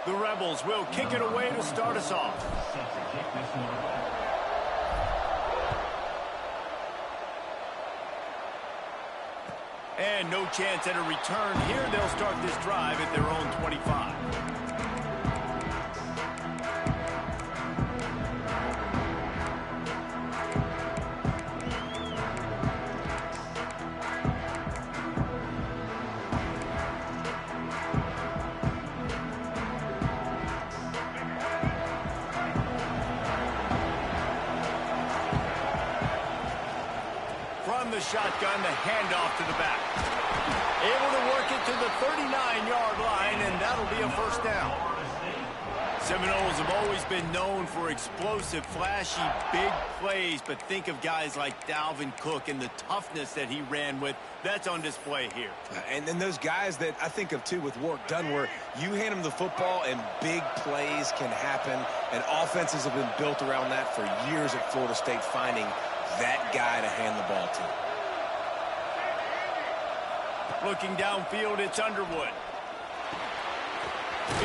The Rebels will kick it away to start us off. And no chance at a return here. They'll start this drive at their own 25. From the shotgun, the handoff to the back. Able to work it to the 39-yard line, and that'll be a first down. Seminoles have always been known for explosive, flashy, big plays, but think of guys like Dalvin Cook and the toughness that he ran with. That's on display here. And then those guys that I think of, too, with work done, where you hand them the football and big plays can happen, and offenses have been built around that for years at Florida State, finding that guy to hand the ball to. Looking downfield, it's Underwood.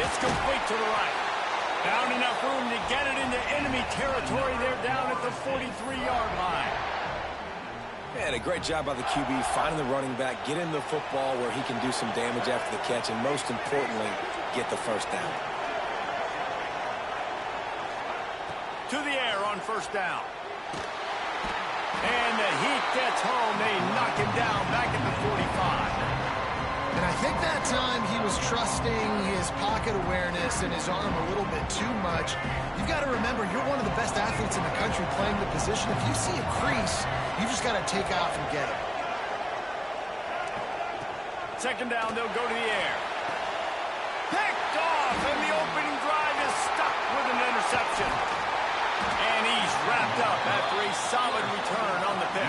It's complete to the right. Found enough room to get it into enemy territory. They're down at the 43-yard line. And a great job by the QB finding the running back, get him the football where he can do some damage after the catch, and most importantly, get the first down. To the air on first down. And the heat gets home. They knock him down back at the 45. And I think that time he was trusting his pocket awareness and his arm a little bit too much. You've got to remember, you're one of the best athletes in the country playing the position. If you see a crease, you just got to take off and get it. Second down, they'll go to the air. Picked off, and the opening drive is stuck with an interception. And he's wrapped up after a solid return on the pick.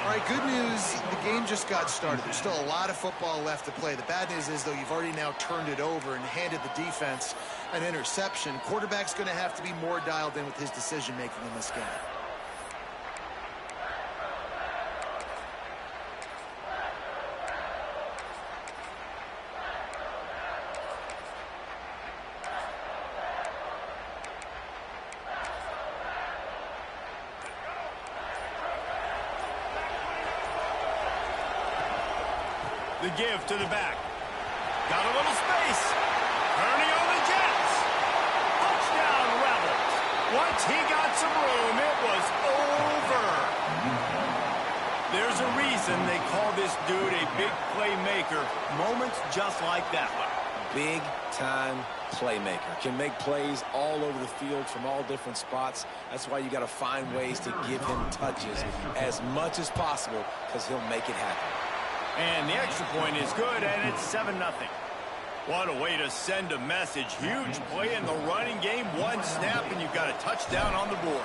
All right, good news, the game just got started. There's still a lot of football left to play. The bad news is, though, you've already now turned it over and handed the defense an interception. Quarterback's going to have to be more dialed in with his decision-making in this game. The give to the back. Got a little space. Turning on the Jets. Touchdown, Rebels. Once he got some room, it was over. There's a reason they call this dude a big playmaker. Moments just like that one. Big-time playmaker. Can make plays all over the field from all different spots. That's why you got to find ways to give him touches as much as possible, because he'll make it happen. And the extra point is good, and it's 7-0. What a way to send a message. Huge play in the running game. One snap, and you've got a touchdown on the board.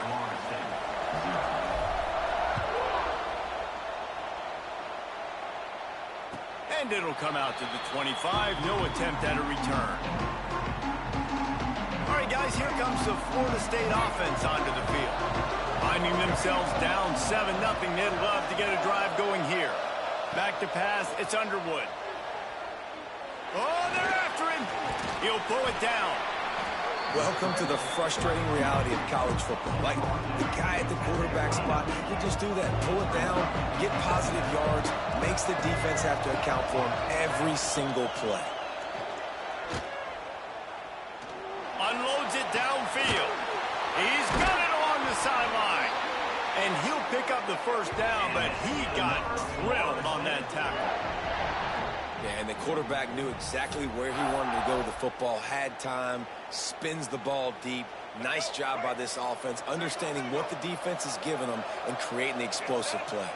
And it'll come out to the 25. No attempt at a return. All right, guys, here comes the Florida State offense onto the field. Finding themselves down 7-0, they'd love to get a drive going here. Back to pass, it's Underwood. Oh, they're after him. He'll pull it down. Welcome to the frustrating reality of college football. Like, the guy at the quarterback spot, he can just do that. Pull it down, get positive yards, makes the defense have to account for him every single play. Unloads it downfield. He's got it along the sideline. And he'll pick up the first down, but he got drilled on that tackle. Yeah, and the quarterback knew exactly where he wanted to go with the football, had time, spins the ball deep. Nice job by this offense, understanding what the defense is giving them and creating the explosive play.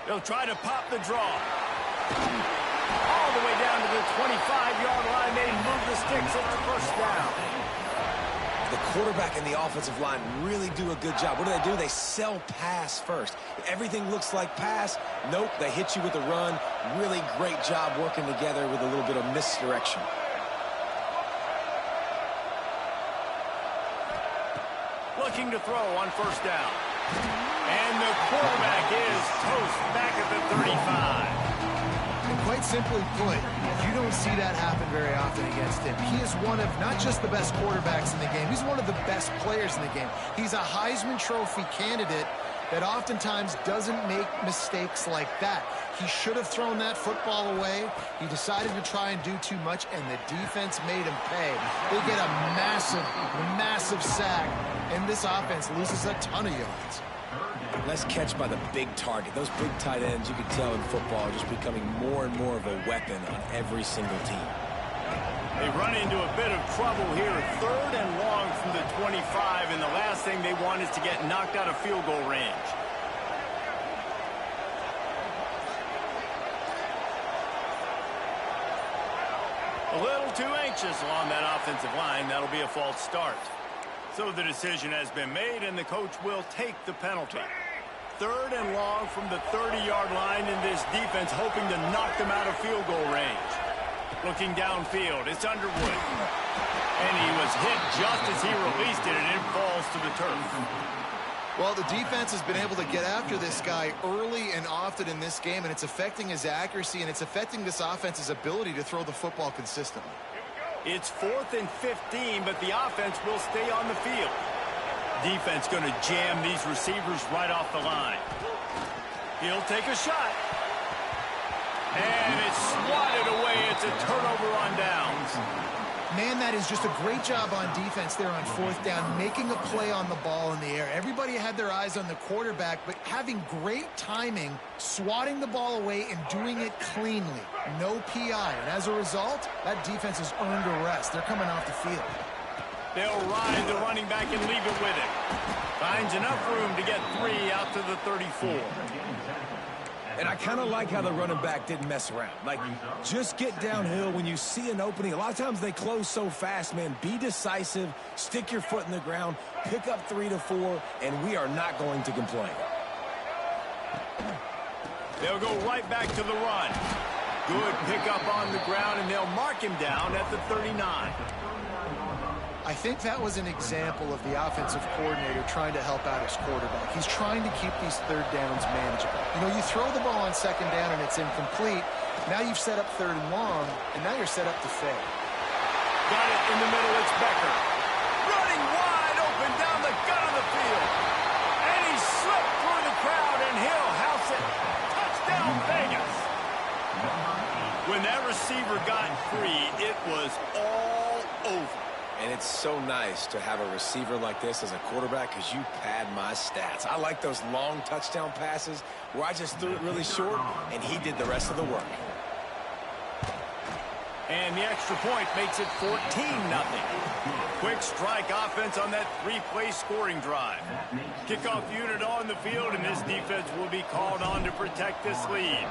They'll try to pop the draw. All the way down to the 25-yard line. They move the sticks at the first down. The quarterback and the offensive line really do a good job. What do? They sell pass first. Everything looks like pass. Nope, they hit you with a run. Really great job working together with a little bit of misdirection. Looking to throw on first down. And the quarterback is toast back at the 35. And quite Quite simply put, you don't see that happen very often against him. He is one of not just the best quarterbacks in the game, he's one of the best players in the game. He's a Heisman Trophy candidate that oftentimes doesn't make mistakes like that. He should have thrown that football away. He decided to try and do too much, and the defense made him pay. They get a massive, massive sack, and this offense loses a ton of yards. Nice catch by the big target. Those big tight ends, you can tell in football, are just becoming more and more of a weapon on every single team. They run into a bit of trouble here. 3rd and long from the 25, and the last thing they want is to get knocked out of field goal range. A little too anxious along that offensive line. That'll be a false start. So the decision has been made, and the coach will take the penalty. 3rd and long from the 30-yard line, and this defense hoping to knock them out of field goal range. Looking downfield, it's Underwood. And he was hit just as he released it, and it falls to the turf. Well, the defense has been able to get after this guy early and often in this game, and it's affecting his accuracy, and it's affecting this offense's ability to throw the football consistently. It's 4th and 15, but the offense will stay on the field. Defense going to jam these receivers right off the line. He'll take a shot. And it's swatted away. It's a turnover on downs. Man, that is just a great job on defense there on 4th down, making a play on the ball in the air. Everybody had their eyes on the quarterback, but having great timing, swatting the ball away and doing it cleanly. No PI. And as a result, that defense has earned a rest. They're coming off the field. They'll ride the running back and leave it with him. Finds enough room to get 3 out to the 34. And I kind of like how the running back didn't mess around. Like, just get downhill when you see an opening. A lot of times they close so fast, man. Be decisive, stick your foot in the ground, pick up 3 to 4, and we are not going to complain. They'll go right back to the run. Good pickup on the ground, and they'll mark him down at the 39. I think that was an example of the offensive coordinator trying to help out his quarterback. He's trying to keep these 3rd downs manageable. You know, you throw the ball on 2nd down and it's incomplete. Now you've set up 3rd and long, and now you're set up to fail. Got it in the middle. It's Becker. Running wide open down the gut of the field. And he slipped through the crowd, and he'll house it. Touchdown, Vegas. When that receiver got free, it was all over. And it's so nice to have a receiver like this as a quarterback because you pad my stats. I like those long touchdown passes where I just threw it really short and he did the rest of the work. And the extra point makes it 14-0. Quick strike offense on that 3-play scoring drive. Kickoff unit on the field, and this defense will be called on to protect this lead.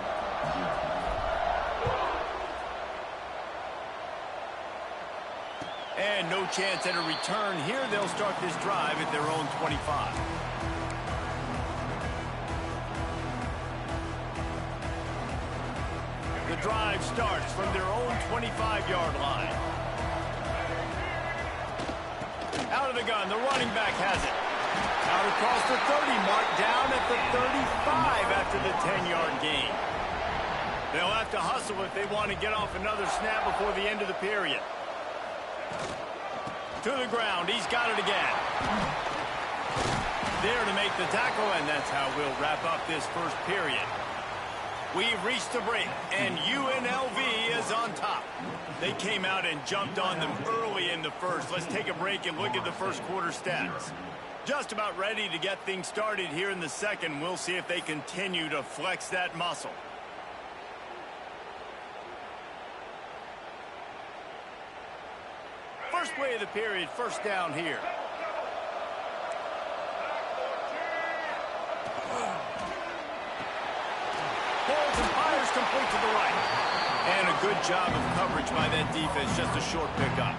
And no chance at a return here. They'll start this drive at their own 25. The drive starts from their own 25-yard line. Out of the gun, the running back has it. Out across the 30 mark, down at the 35 after the 10-yard gain. They'll have to hustle if they want to get off another snap before the end of the period. To the ground, he's got it again. There to make the tackle, and that's how we'll wrap up this first period. We've reached the break, and UNLV is on top. They came out and jumped on them early in the first. Let's take a break and look at the first quarter stats. Just about ready to get things started here in the second. We'll see if they continue to flex that muscle. First play of the period, first down here. Pulls and fires complete to the right. And a good job of coverage by that defense, just a short pickup.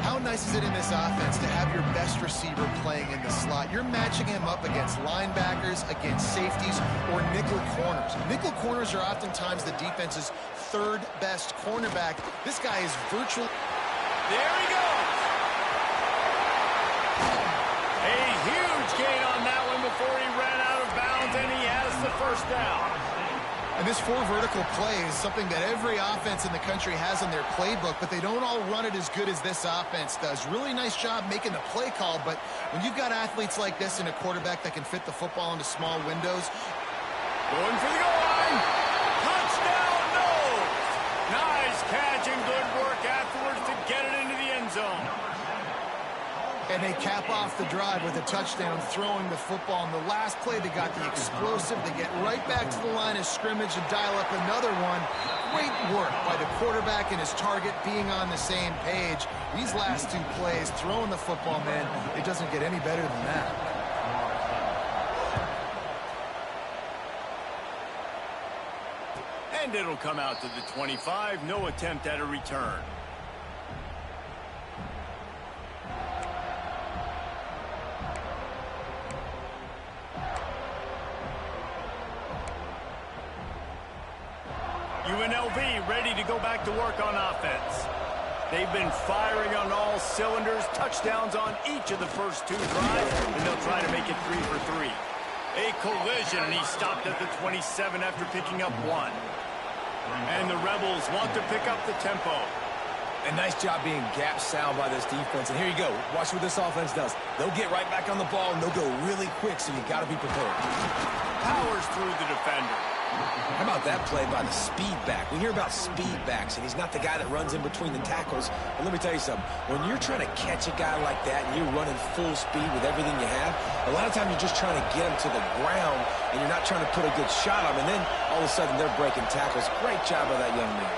How nice is it in this offense to have your best receiver playing in the slot? You're matching him up against linebackers, against safeties, or nickel corners. Nickel corners are oftentimes the defense's 3rd best cornerback. This guy is virtually... There he goes. A huge gain on that one before he ran out of bounds, and he has the first down. And this four vertical play is something that every offense in the country has in their playbook, but they don't all run it as good as this offense does. Really nice job making the play call, but when you've got athletes like this and a quarterback that can fit the football into small windows. Going for the goal line. Touchdown, no! Nice catch and good work afterwards to get it into the end zone. And they cap off the drive with a touchdown, throwing the football. In the last play, they got the explosive. They get right back to the line of scrimmage and dial up another one. Great work by the quarterback and his target being on the same page. These last two plays, throwing the football, man, it doesn't get any better than that. And it'll come out to the 25. No attempt at a return. UNLV ready to go back to work on offense. They've been firing on all cylinders, touchdowns on each of the first two drives, and they'll try to make it 3 for 3. A collision, and he stopped at the 27 after picking up one. And the Rebels want to pick up the tempo. A nice job being gap sound by this defense. And here you go. Watch what this offense does. They'll get right back on the ball, and they'll go really quick, so you got to be prepared. Powers through the defender. How about that play by the speed back? We hear about speed backs, and he's not the guy that runs in between the tackles. But let me tell you something. When you're trying to catch a guy like that and you're running full speed with everything you have, a lot of times you're just trying to get him to the ground, and you're not trying to put a good shot on him. And then all of a sudden they're breaking tackles. Great job by that young man.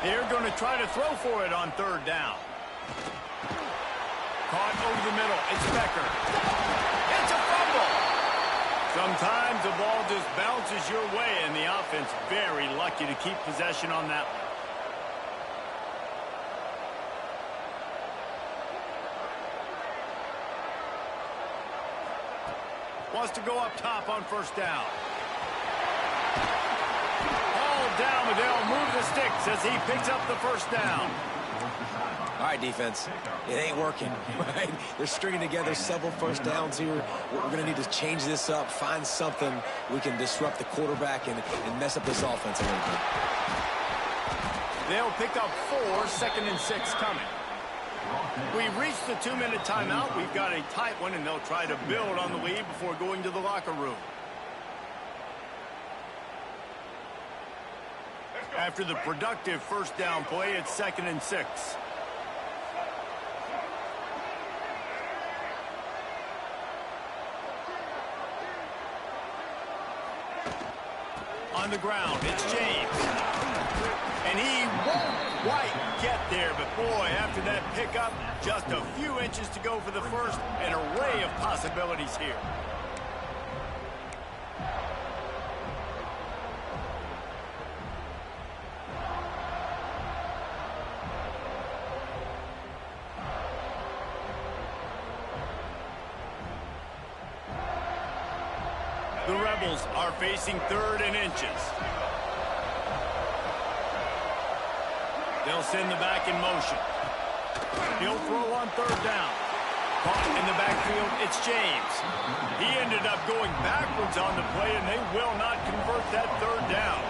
They're going to try to throw for it on third down. Caught over the middle. It's Becker. It's a fumble. Sometimes the ball just bounces your way, and the offense very lucky to keep possession on that one. Wants to go up top on first down. Ball down, but they'll move the sticks as he picks up the first down. All right, defense, it ain't working, right? They're stringing together several first downs here. We're going to need to change this up, find something we can disrupt the quarterback and mess up this offense a little bit. They'll pick up 4, 2nd and 6 coming. We've reached the 2-minute timeout. We've got a tight one, and they'll try to build on the lead before going to the locker room. After the productive first down play, it's 2nd and 6. On the ground, it's James. And he won't quite get there, but boy, after that pickup, just a few inches to go for the first, an array of possibilities here. The Rebels are facing 3rd and inches. They'll send the back in motion. He'll throw on 3rd down. Caught in the backfield, it's James. He ended up going backwards on the play, and they will not convert that 3rd down.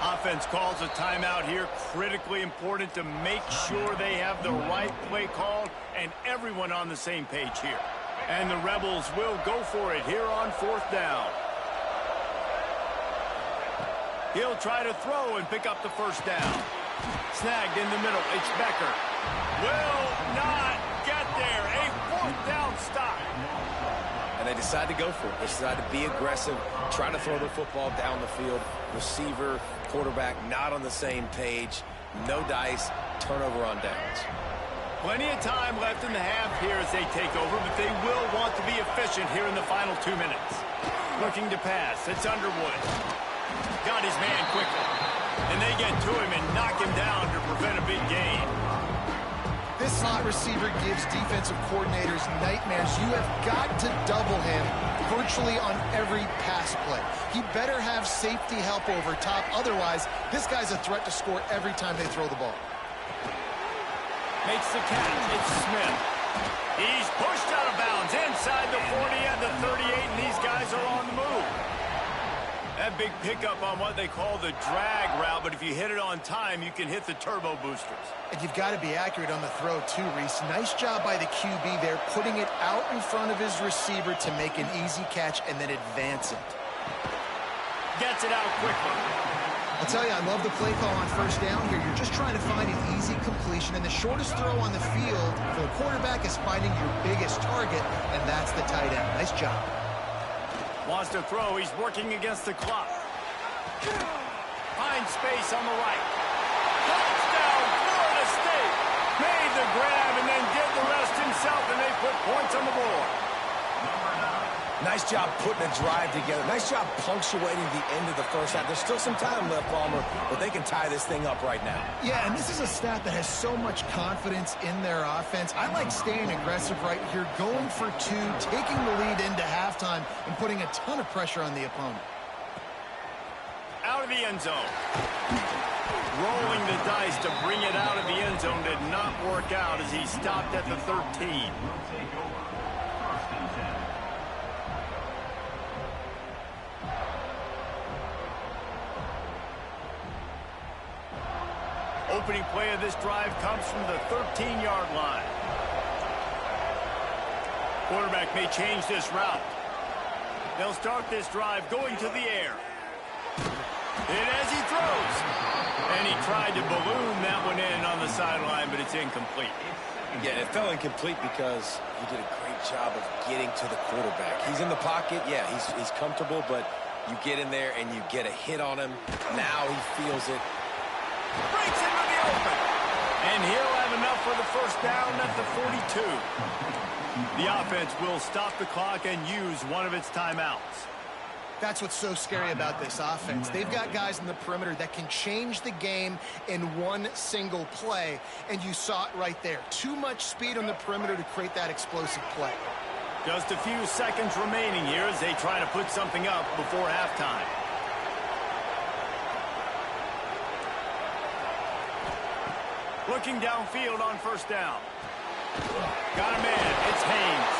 Offense calls a timeout here. Critically important to make sure they have the right play called and everyone on the same page here. And the Rebels will go for it here on 4th down. He'll try to throw and pick up the first down. Snagged in the middle. It's Becker. Will not get there. A 4th down stop. And they decide to go for it. They decide to be aggressive, try to throw the football down the field. Receiver, quarterback, not on the same page. No dice, turnover on downs. Plenty of time left in the half here as they take over, but they will want to be efficient here in the final 2 minutes. Looking to pass. It's Underwood. Got his man quickly. And they get to him and knock him down to prevent a big gain. This slot receiver gives defensive coordinators nightmares. You have got to double him virtually on every pass play. He better have safety help over top. Otherwise, this guy's a threat to score every time they throw the ball. Makes the catch. It's Smith. He's pushed out of bounds inside the 40 and the 38, and these guys are on the move. That big pickup on what they call the drag route, but if you hit it on time, you can hit the turbo boosters. And you've got to be accurate on the throw, too, Reese. Nice job by the QB there, putting it out in front of his receiver to make an easy catch and then advance it. Gets it out quickly. I'll tell you, I love the play call on first down here. You're just trying to find an easy completion, and the shortest throw on the field for the quarterback is finding your biggest target, and that's the tight end. Nice job. Wants to throw. He's working against the clock. Finds space on the right. Touchdown, Florida State. Made the grab and then did the rest himself, and they put points on the board. Nice job putting a drive together. Nice job punctuating the end of the first half. There's still some time left, Palmer, but they can tie this thing up right now. Yeah, and this is a staff that has so much confidence in their offense. I like staying aggressive right here, going for two, taking the lead into halftime, and putting a ton of pressure on the opponent. Out of the end zone. Rolling the dice to bring it out of the end zone did not work out as he stopped at the 13. Opening play of this drive comes from the 13-yard line. Quarterback may change this route. They'll start this drive going to the air. And as he throws. And he tried to balloon that one in on the sideline, but it's incomplete. Yeah, it fell incomplete because he did a great job of getting to the quarterback. He's in the pocket. Yeah, he's comfortable, but you get in there and you get a hit on him. Now he feels it. Breaks into the open. And he'll have enough for the first down at the 42. The offense will stop the clock and use one of its timeouts. That's what's so scary about this offense. They've got guys in the perimeter that can change the game in one single play, and you saw it right there. Too much speed on the perimeter to create that explosive play. Just a few seconds remaining here as they try to put something up before halftime. Looking downfield on first down. Got a man. It's Haynes.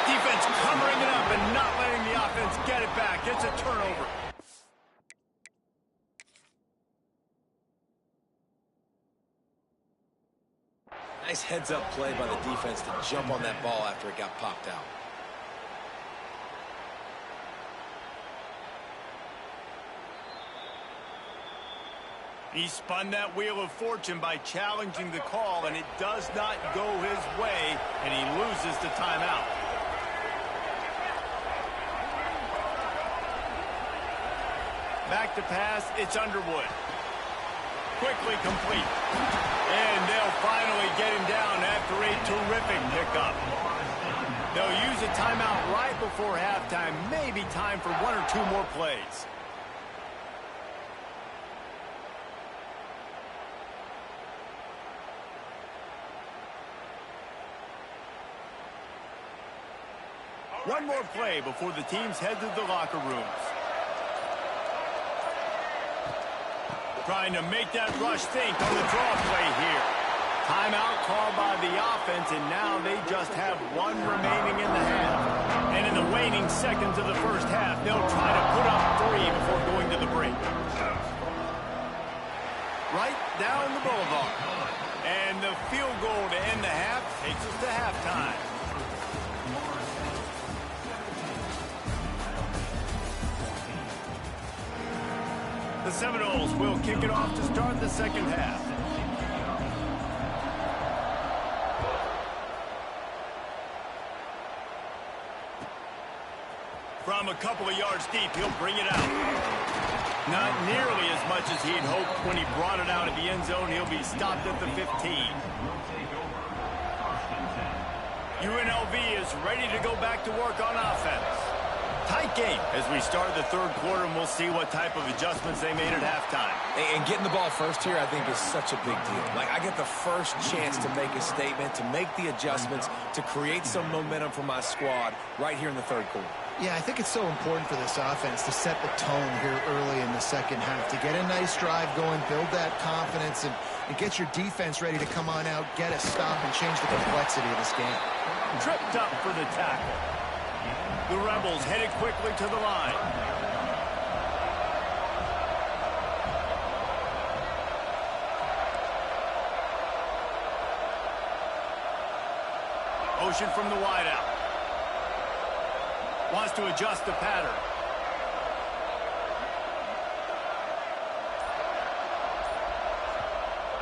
Defense covering it up and not letting the offense get it back. It's a turnover. Nice heads-up play by the defense to jump on that ball after it got popped out. He spun that wheel of fortune by challenging the call, and it does not go his way, and he loses the timeout. Back to pass, it's Underwood. Quickly complete. And they'll finally get him down after a terrific pickup. They'll use a timeout right before halftime. Maybe time for one or two more plays. One more play before the teams head to the locker rooms. Trying to make that rush think on the draw play here. Timeout called by the offense, and now they just have one remaining in the half. And in the waning seconds of the first half, they'll try to put up three before going to the break. Right down the boulevard. And the field goal to end the half takes us to halftime. The Seminoles will kick it off to start the second half. From a couple of yards deep, he'll bring it out. Not nearly as much as he'd hoped when he brought it out of the end zone. He'll be stopped at the 15. UNLV is ready to go back to work on offense. Tight game as we start the third quarter, and we'll see what type of adjustments they made at halftime. And getting the ball first here, I think, is such a big deal. Like, I get the first chance to make a statement, to make the adjustments, to create some momentum for my squad right here in the third quarter. Yeah, I think it's so important for this offense to set the tone here early in the second half, to get a nice drive going, build that confidence, and get your defense ready to come on out, get a stop, and change the complexity of this game. Tripped up for the tackle. The Rebels headed quickly to the line. Motion from the wideout. Wants to adjust the pattern.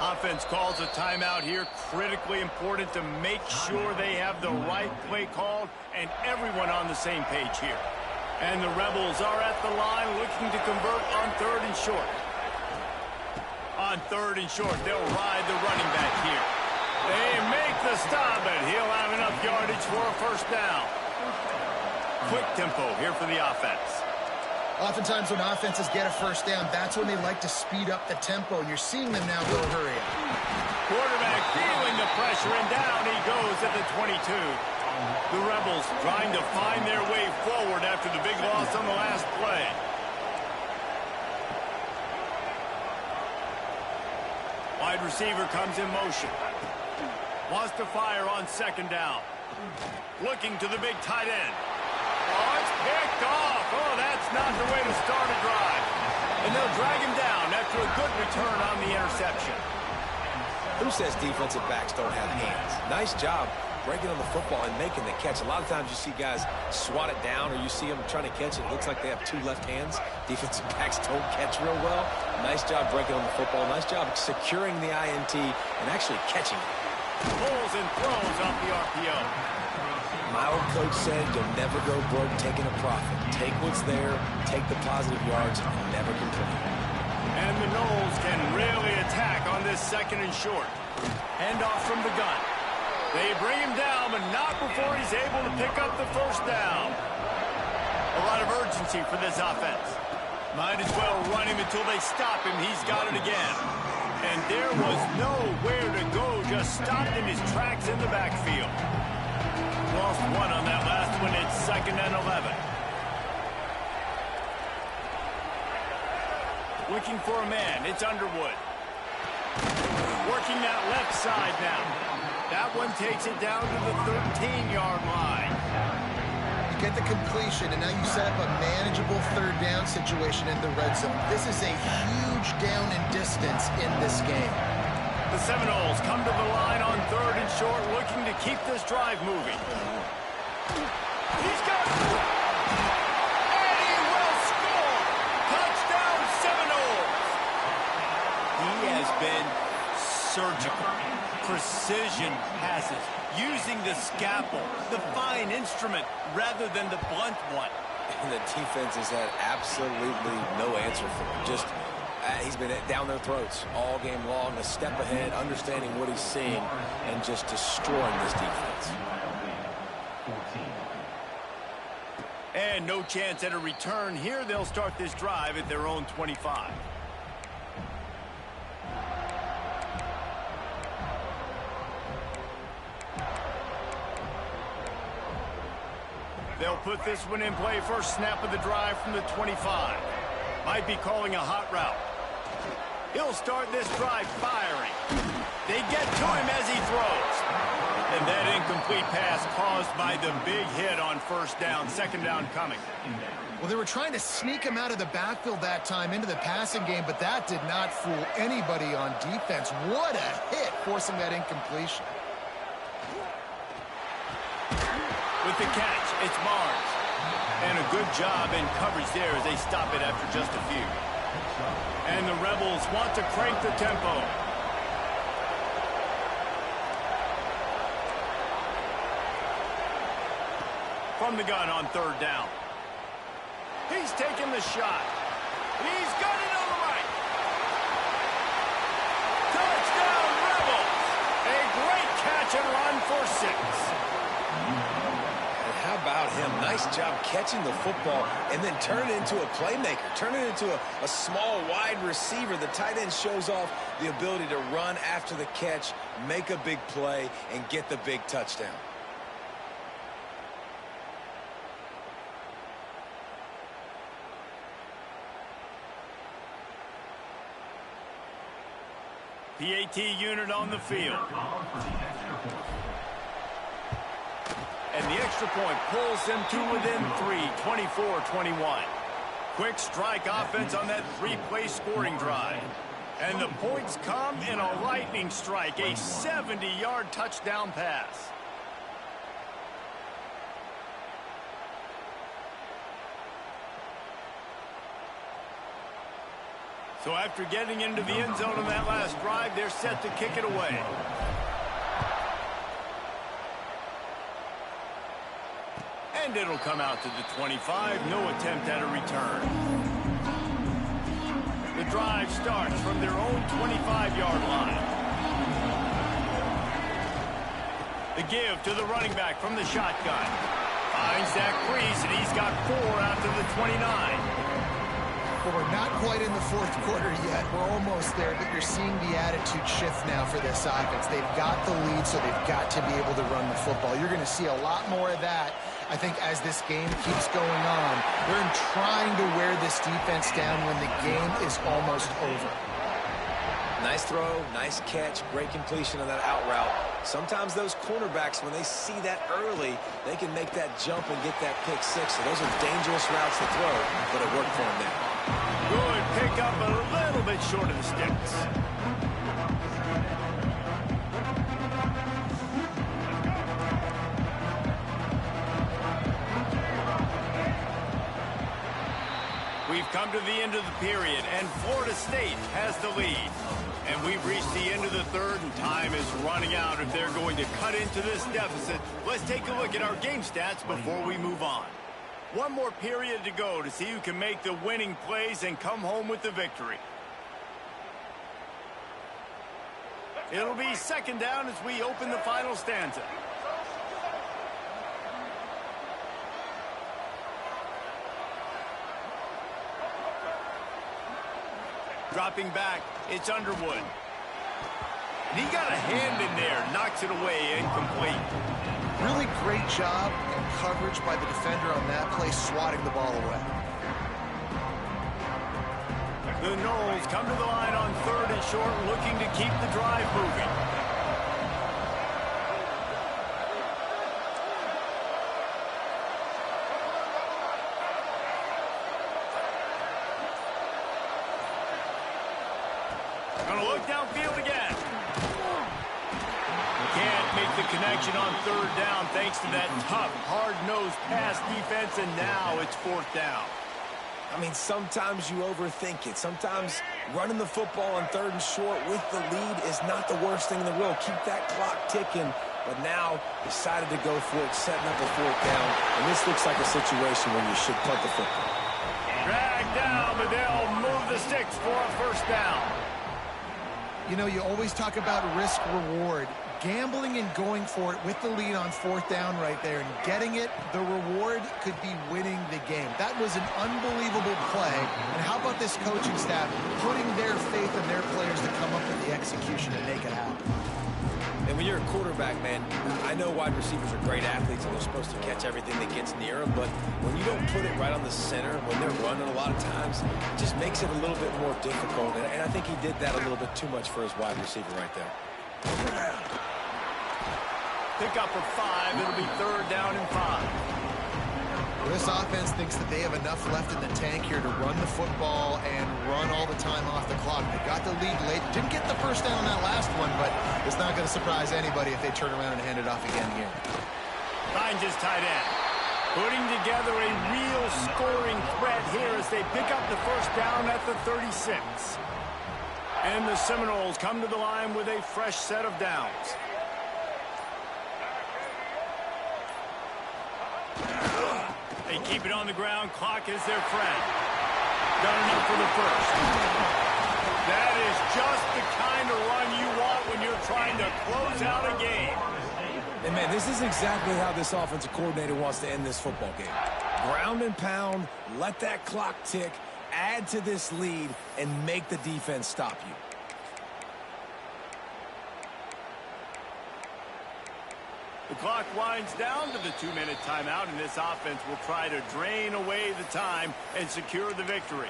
Offense calls a timeout here. Critically important to make sure they have the right play called and everyone on the same page here. And the Rebels are at the line looking to convert on third and short. On third and short, they'll ride the running back here. They make the stop, and he'll have enough yardage for a first down. Quick tempo here for the offense. Oftentimes when offenses get a first down, that's when they like to speed up the tempo, and you're seeing them now go hurry up. Quarterback feeling the pressure, and down he goes at the 22. The Rebels trying to find their way forward after the big loss on the last play. Wide receiver comes in motion. Wants to fire on second down. Looking to the big tight end. Oh, it's picked off. Oh, that's not the way to start a drive. And they'll drag him down after a good return on the interception. Who says defensive backs don't have hands? Nice job breaking on the football and making the catch. A lot of times you see guys swat it down, or you see them trying to catch it. It looks like they have two left hands. Defensive backs don't catch real well. Nice job breaking on the football. Nice job securing the INT and actually catching it. Pulls and throws off the RPO. My old coach said you'll never go broke taking a profit. Take what's there, take the positive yards, and never complain. And the Noles can really attack on this second and short. Handoff from the gun. They bring him down, but not before he's able to pick up the first down. A lot of urgency for this offense. Might as well run him until they stop him. He's got it again. And there was nowhere to go, just stopped in his tracks in the backfield. Lost one on that last one. It's 2nd and 11. Looking for a man. It's Underwood. Working that left side now. That one takes it down to the 13-yard line. You get the completion, and now you set up a manageable third down situation in the red zone. This is a huge down in distance in this game. The Seminoles come to the line on third and short, looking to keep this drive moving. He's got it! And he will score! Touchdown, Seminoles! He has been surgical. Precision passes, using the scalpel, the fine instrument, rather than the blunt one. And the defense has had absolutely no answer for him. Just he's been down their throats all game long, a step ahead, understanding what he's seeing, and just destroying this defense. And no chance at a return here. They'll start this drive at their own 25. They'll put this one in play. First snap of the drive from the 25. Might be calling a hot route. He'll start this drive firing. They get to him as he throws. And that incomplete pass caused by the big hit on first down. Second down coming. Well, they were trying to sneak him out of the backfield that time into the passing game, but that did not fool anybody on defense. What a hit, forcing that incompletion. With the catch, it's Barnes. And a good job in coverage there as they stop it after just a few. And the Rebels want to crank the tempo. From the gun on third down. He's taking the shot. He's got it on the right. Touchdown, Rebels! A great catch and run for 6. And how about him? Nice job catching the football and then turn it into a playmaker. Turn it into a small, wide receiver. The tight end shows off the ability to run after the catch, make a big play, and get the big touchdown. PAT unit on the field. And the extra point pulls them to within 3, 24-21. Quick strike offense on that 3-play scoring drive. And the points come in a lightning strike, a 70-yard touchdown pass. So after getting into the end zone on that last drive, they're set to kick it away. And it'll come out to the 25. No attempt at a return. The drive starts from their own 25-yard line. The give to the running back from the shotgun. Finds that crease, and he's got 4 out to the 29. Well, we're not quite in the fourth quarter yet. We're almost there, but you're seeing the attitude shift now for this offense. They've got the lead, so they've got to be able to run the football. You're going to see a lot more of that, I think, as this game keeps going on. They're trying to wear this defense down when the game is almost over. Nice throw, nice catch, great completion of that out route. Sometimes those cornerbacks, when they see that early, they can make that jump and get that pick six. So those are dangerous routes to throw, but it worked for them there. Good pickup, a little bit short of the sticks. We've come to the end of the period, and Florida State has the lead. And we've reached the end of the third, and time is running out if they're going to cut into this deficit. Let's take a look at our game stats before we move on. One more period to go to see who can make the winning plays and come home with the victory. It'll be second down as we open the final stanza. Dropping back, it's Underwood. And he got a hand in there, knocks it away, incomplete. Really great job and coverage by the defender on that play, swatting the ball away. The Noles come to the line on third and short, looking to keep the drive moving. Gonna look downfield again. Can't make the connection on third down thanks to that tough, hard-nosed pass defense, and now it's fourth down. I mean, sometimes you overthink it. Sometimes running the football on third and short with the lead is not the worst thing in the world. Keep that clock ticking. But now decided to go for it, setting up a fourth down. And this looks like a situation where you should punt the football. Dragged down, but they'll move the sticks for a first down. You know, you always talk about risk-reward. Gambling and going for it with the lead on fourth down right there and getting it, the reward could be winning the game. That was an unbelievable play. And how about this coaching staff putting their faith in their players to come up with the execution and make it happen? And when you're a quarterback, man, I know wide receivers are great athletes and they're supposed to catch everything that gets near them, but when you don't put it right on the center, when they're running a lot of times, it just makes it a little bit more difficult. And I think he did that a little bit too much for his wide receiver right there. Pick up for 5. It'll be third down and 5. This offense thinks that they have enough left in the tank here to run the football and run all the time off the clock. They got the lead late. Didn't get the first down on that last one, but it's not going to surprise anybody if they turn around and hand it off again here. Finds his tight end. Putting together a real scoring threat here as they pick up the first down at the 36. And the Seminoles come to the line with a fresh set of downs. They keep it on the ground. Clock is their friend. Got enough for the first. That is just the kind of run you want when you're trying to close out a game. And And, man, this is exactly how this offensive coordinator wants to end this football game. Ground and pound, let that clock tick, add to this lead, and make the defense stop you. The clock winds down to the 2-minute timeout, and this offense will try to drain away the time and secure the victory.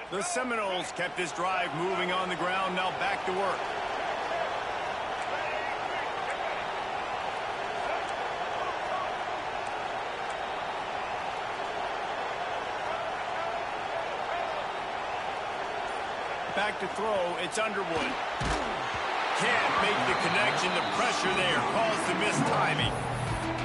The Seminoles kept this drive moving on the ground, now back to work. Back to throw, it's Underwood. Can't make the connection, the pressure there caused the missed timing.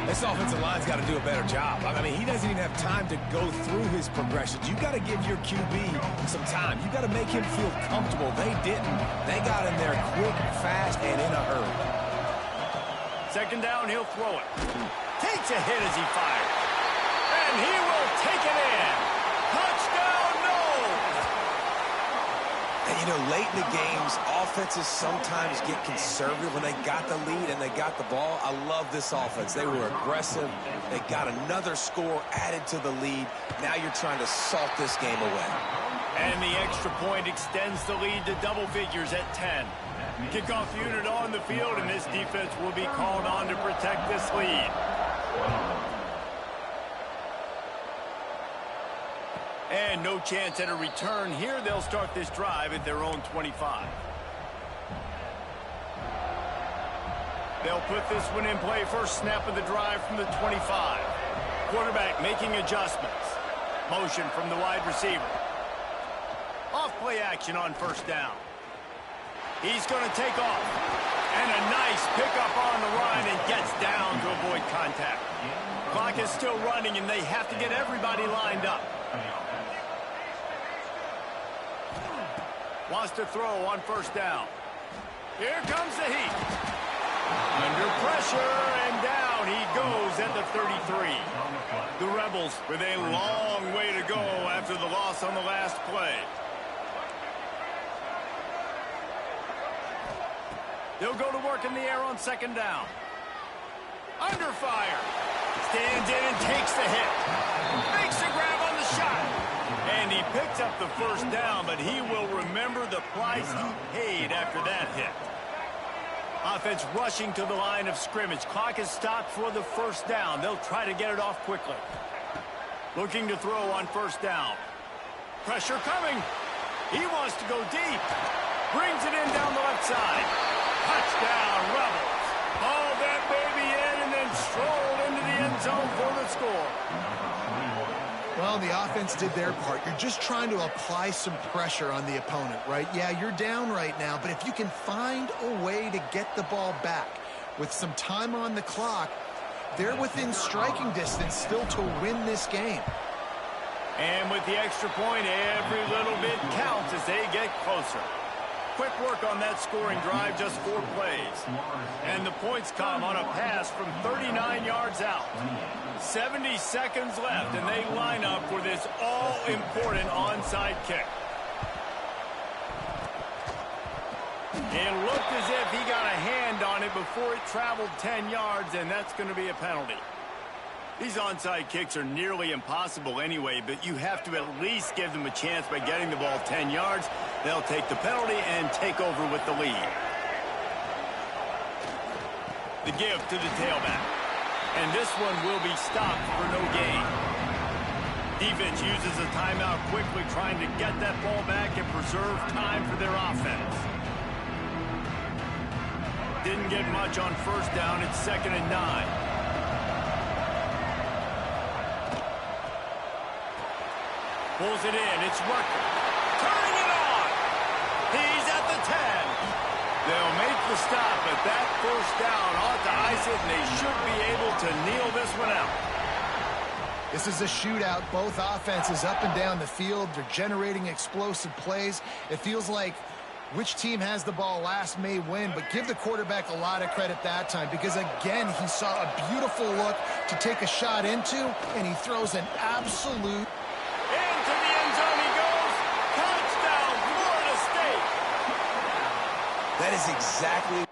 This offensive line's got to do a better job. I mean, he doesn't even have time to go through his progressions. You got to give your QB some time. You got to make him feel comfortable. They didn't. They got in there quick, fast, and in a hurry. Second down, he'll throw it. Takes a hit as he fires. And he will take it in. Touchdown, no! And, you know, late in the games, offenses sometimes get conservative when they got the lead and they got the ball. I love this offense. They were aggressive. They got another score added to the lead. Now you're trying to salt this game away. And the extra point extends the lead to double figures at 10. Kickoff unit on the field, and this defense will be called on to protect this lead. And no chance at a return here. They'll start this drive at their own 25. They'll put this one in play. First snap of the drive from the 25. Quarterback making adjustments. Motion from the wide receiver. Off play action on first down. He's going to take off. And a nice pickup on the line and gets down to avoid contact. Clock is still running, and they have to get everybody lined up. Wants to throw on first down. Here comes the heat. Under pressure, and down he goes at the 33. The Rebels with a long way to go after the loss on the last play. They'll go to work in the air on second down. Under fire. Stands in and takes the hit. Makes the grab on the shot. And he picks up the first down, but he will remember the price he paid after that hit. Offense rushing to the line of scrimmage. Clock is stopped for the first down. They'll try to get it off quickly. Looking to throw on first down. Pressure coming. He wants to go deep. Brings it in down the left side. Touchdown, Rebels. Hauled that baby in and then strolled into the end zone for the score. Well, the offense did their part. You're just trying to apply some pressure on the opponent, right? Yeah, you're down right now, but if you can find a way to get the ball back with some time on the clock, they're within striking distance still to win this game. And with the extra point, every little bit counts as they get closer. Quick work on that scoring drive, just 4 plays. And the points come on a pass from 39 yards out. 70 seconds left, and they line up for this all-important onside kick. It looked as if he got a hand on it before it traveled 10 yards, and that's going to be a penalty. These onside kicks are nearly impossible anyway, but you have to at least give them a chance by getting the ball 10 yards. They'll take the penalty and take over with the lead. The give to the tailback. And this one will be stopped for no gain. Defense uses a timeout quickly, trying to get that ball back and preserve time for their offense. Didn't get much on first down. It's 2nd and 9. Pulls it in. It's working. Turning it on. He's at the 10. They'll make the stop, but that first down ought to ice it, and they should be able to kneel this one out. This is a shootout. Both offenses up and down the field. They're generating explosive plays. It feels like which team has the ball last may win, but give the quarterback a lot of credit that time because, again, he saw a beautiful look to take a shot into, and he throws an absolute That is exactly...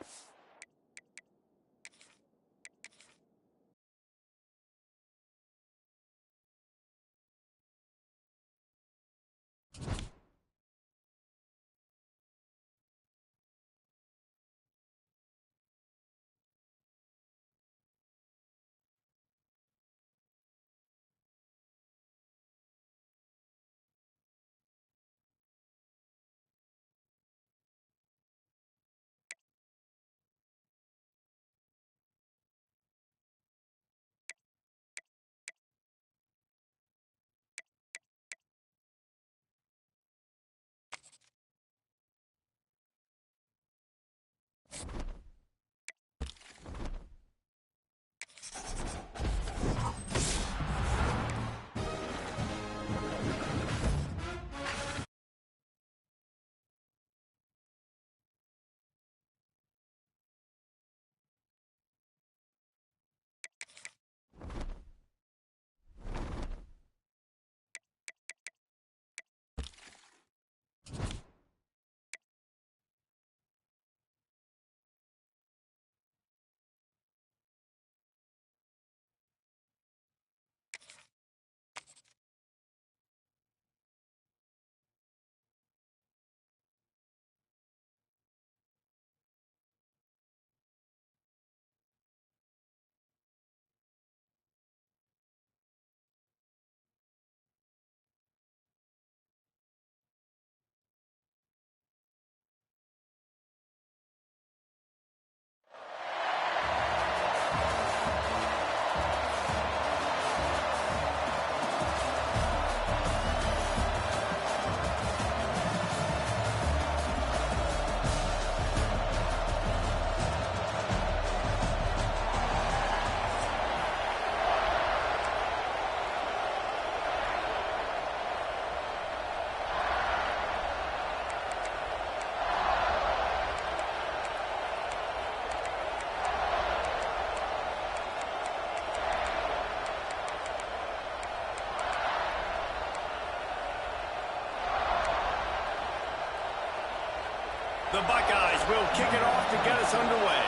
The Buckeyes will kick it off to get us underway.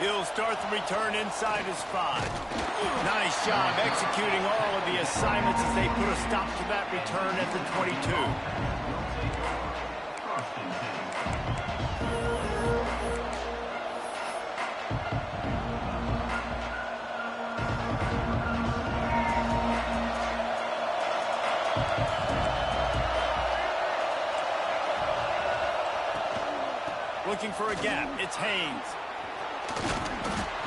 He'll start the return inside his 5. Nice job executing all of the assignments as they put a stop to that return at the 22. Looking for a gap. It's Haynes.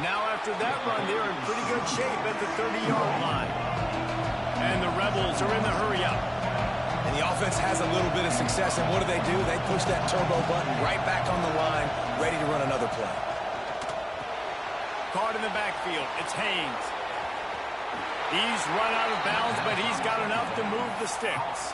Now after that run, they're in pretty good shape at the 30-yard line. And the Rebels are in the hurry-up. And the offense has a little bit of success, and what do? They push that turbo button right back on the line, ready to run another play. Caught in the backfield. It's Haynes. He's run out of bounds, but he's got enough to move the sticks.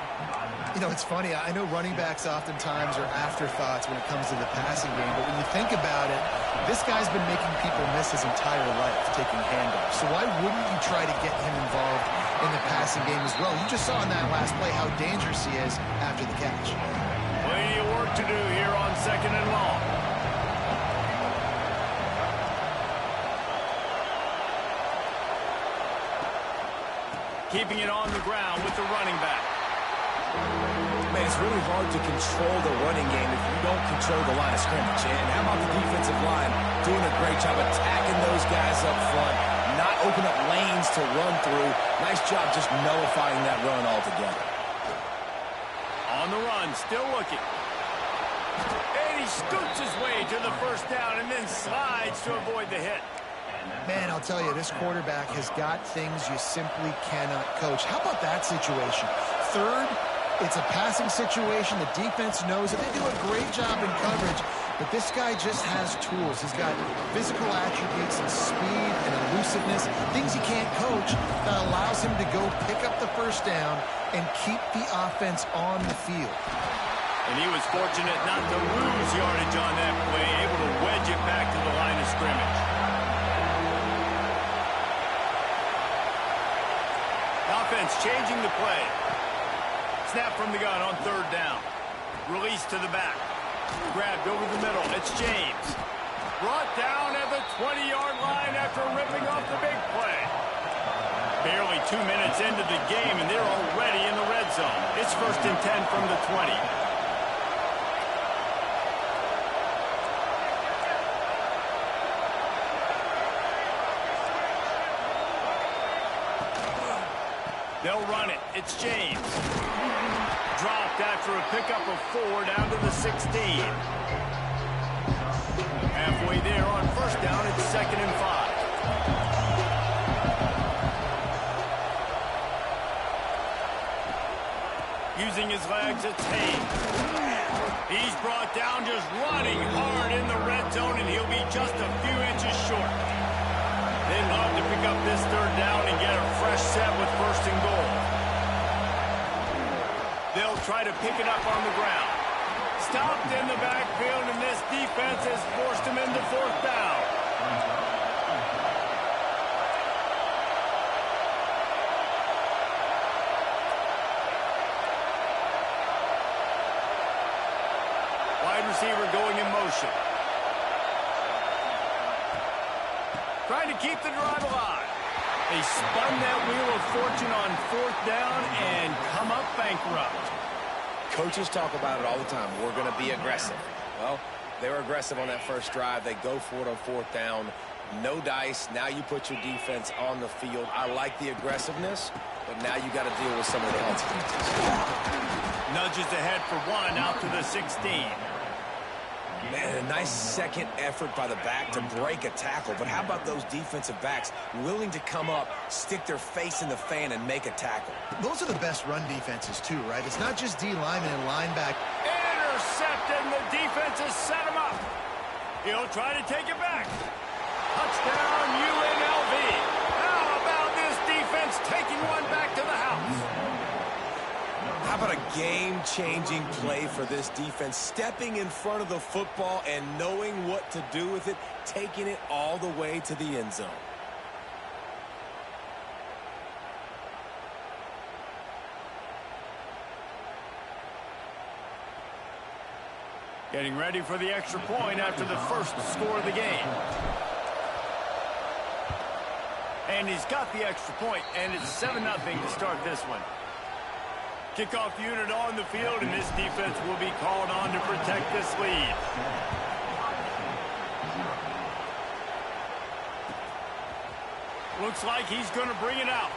You know, it's funny. I know running backs oftentimes are afterthoughts when it comes to the passing game, but when you think about it, this guy's been making people miss his entire life taking handoffs. So why wouldn't you try to get him involved in the passing game as well? You just saw in that last play how dangerous he is after the catch. Plenty of work to do here on 2nd and long. Keeping it on the ground with the running back. Man, it's really hard to control the running game if you don't control the line of scrimmage. And how about the defensive line doing a great job attacking those guys up front, not open up lanes to run through. Nice job just nullifying that run altogether. On the run, still looking. And he scoots his way to the first down and then slides to avoid the hit. Man, I'll tell you, this quarterback has got things you simply cannot coach. How about that situation? Third, it's a passing situation. The defense knows it. They do a great job in coverage, but this guy just has tools. He's got physical attributes and speed and elusiveness, things he can't coach, that allows him to go pick up the first down and keep the offense on the field. And he was fortunate not to lose yardage on that play, able to wedge it back to the line of scrimmage. defense changing the play. Snap from the gun on third down. Release to the back. Grabbed over the middle. It's James. Brought down at the 20-yard line after ripping off the big play. Barely 2 minutes into the game, and they're already in the red zone. It's 1st and 10 from the 20. They'll run it. It's James. Dropped after a pickup of 4 down to the 16. Halfway there on first down, it's 2nd and 5. Using his legs, it's Hayes. He's brought down just running hard in the red zone, and he'll be just a few inches short. They'd love to pick up this third down and get a fresh set with 1st and goal. They'll try to pick it up on the ground. Stopped in the backfield, and this defense has forced him into 4th down. Wide receiver going in motion. Trying to keep the drive alive. They spun that wheel of fortune on 4th down and come up bankrupt. Coaches talk about it all the time. We're going to be aggressive. Well, they were aggressive on that first drive. They go for it on 4th down. No dice. Now you put your defense on the field. I like the aggressiveness, but now you got to deal with some of the consequences. Nudges ahead for 1 out to the 16. Man, a nice second effort by the back to break a tackle. But how about those defensive backs willing to come up, stick their face in the fan, and make a tackle? Those are the best run defenses, too, right? It's not just D linemen and linebacker. Intercepted, and the defense has set him up. He'll try to take it back. Touchdown, UNLV. How about this defense taking one back to the house? How about a game-changing play for this defense? Stepping in front of the football and knowing what to do with it, taking it all the way to the end zone. Getting ready for the extra point after the first score of the game. And he's got the extra point, and it's 7-0 to start this one. Kickoff unit on the field, and this defense will be called on to protect this lead. Looks like he's going to bring it out.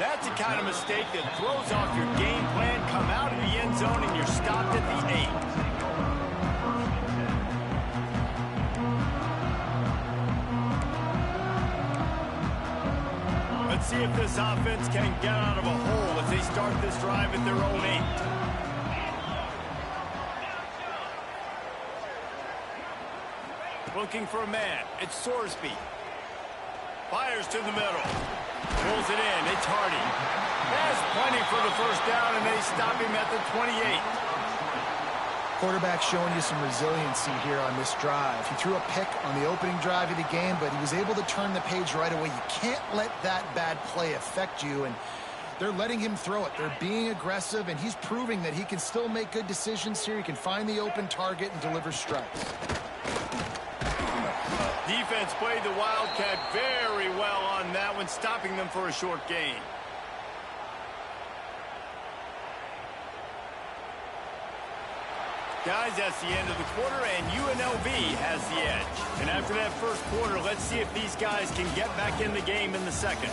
That's the kind of mistake that throws off your game plan. Come out of the end zone, and you're stopped at the 8. Let's see if this offense can get out of a hole as they start this drive at their own 8. Looking for a man. It's Sorsby. Fires to the middle. Pulls it in. It's Hardy. Has plenty for the first down, and they stop him at the 28. Quarterback showing you some resiliency here on this drive. He threw a pick on the opening drive of the game, but he was able to turn the page right away. You can't let that bad play affect you, and they're letting him throw it. They're being aggressive, and he's proving that he can still make good decisions here. He can find the open target and deliver strikes. Defense played the Wildcat very well on that one, stopping them for a short gain. Guys, that's the end of the quarter, and UNLV has the edge. And after that first quarter, let's see if these guys can get back in the game in the second.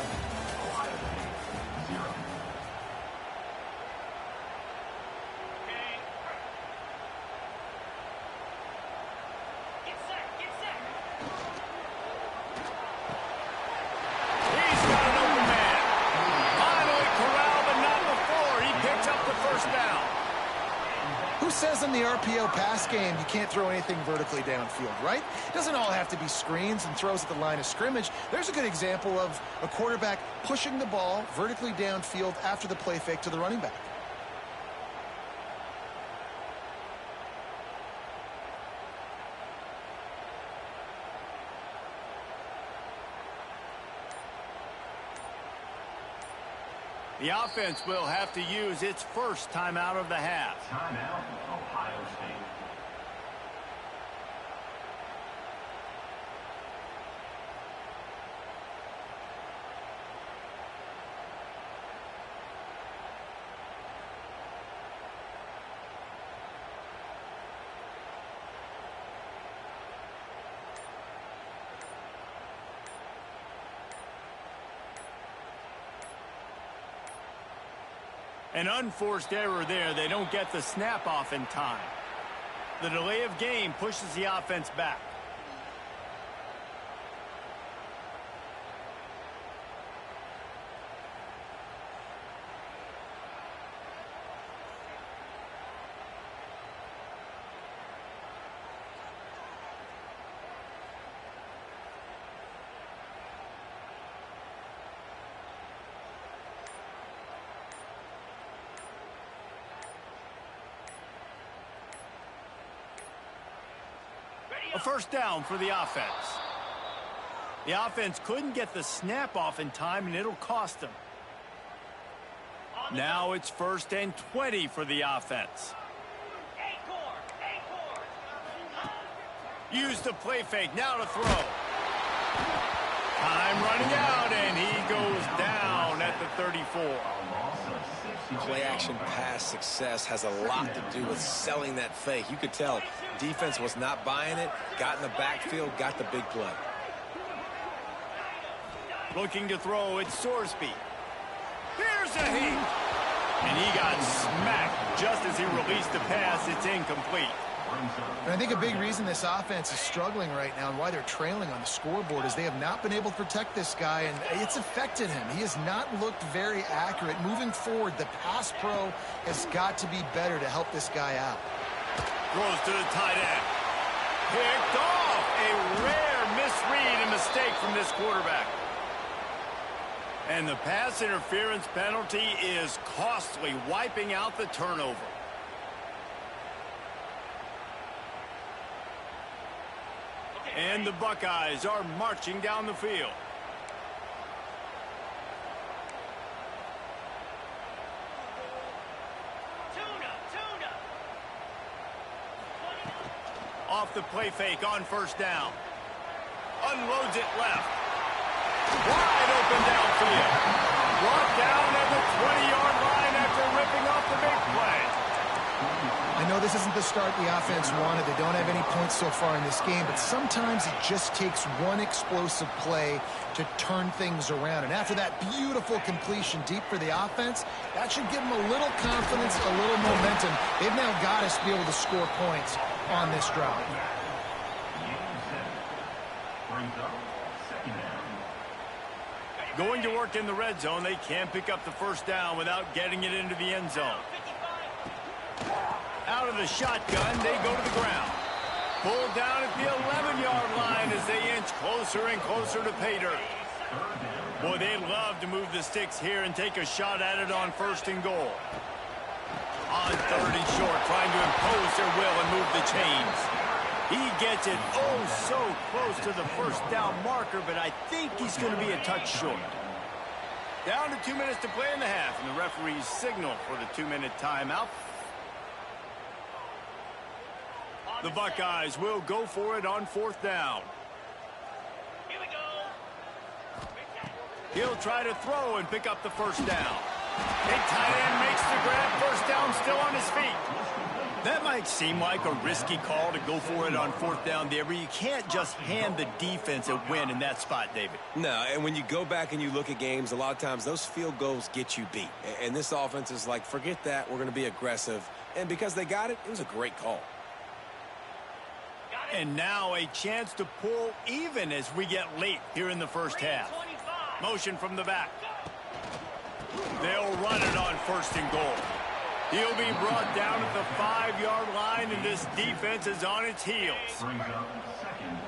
He's got an open man. Finally corralled, but not before. He picks up the first down. Who says in the RPO pass game you can't throw anything vertically downfield, right? It doesn't all have to be screens and throws at the line of scrimmage. There's a good example of a quarterback pushing the ball vertically downfield after the play fake to the running back. The offense will have to use its first timeout of the half. Timeout, Ohio State. An unforced error there. They don't get the snap off in time. The delay of game pushes the offense back. A first down for the offense. The offense couldn't get the snap off in time, and it'll cost them. Now it's 1st and 20 for the offense. Use the play fake. Now to throw. Time running out, and he goes down at the 34. Play-action pass success has a lot to do with selling that fake. You could tell defense was not buying it, got in the backfield, got the big play. Looking to throw, it's Sorsby. Here's a heat. And he got smacked just as he released the pass. It's incomplete. And I think a big reason this offense is struggling right now and why they're trailing on the scoreboard is they have not been able to protect this guy, and it's affected him. He has not looked very accurate. Moving forward, the pass pro has got to be better to help this guy out. Throws to the tight end. Picked off. A rare misread and mistake from this quarterback. And the pass interference penalty is costly, wiping out the turnover. And the Buckeyes are marching down the field. Off the play fake on first down. Unloads it left. Wide open downfield. Brought down at the 20-yard line after ripping off the big play. I know this isn't the start the offense wanted. They don't have any points so far in this game, but sometimes it just takes one explosive play to turn things around. And after that beautiful completion deep for the offense, that should give them a little confidence, a little momentum. They've now got us to be able to score points on this drive. Going to work in the red zone, they can't pick up the first down without getting it into the end zone. Out of the shotgun, they go to the ground. Pulled down at the 11-yard line as they inch closer and closer to pay dirt. Boy, they love to move the sticks here and take a shot at it on 1st and goal. On 3rd and short, trying to impose their will and move the chains. He gets it so close to the first down marker, but I think he's going to be a touch short. Down to 2 minutes to play in the half, and the referees signal for the 2-minute timeout. The Buckeyes will go for it on 4th down. Here we go. He'll try to throw and pick up the first down. Big tight end makes the grab. First down, still on his feet. That might seem like a risky call to go for it on 4th down there, but you can't just hand the defense a win in that spot, David. No, and when you go back and you look at games, a lot of times those field goals get you beat. And this offense is like, forget that, we're going to be aggressive. And because they got it, it was a great call. And now a chance to pull even as we get late here in the first half. Motion from the back. They'll run it on 1st and goal. He'll be brought down at the 5-yard line, and this defense is on its heels.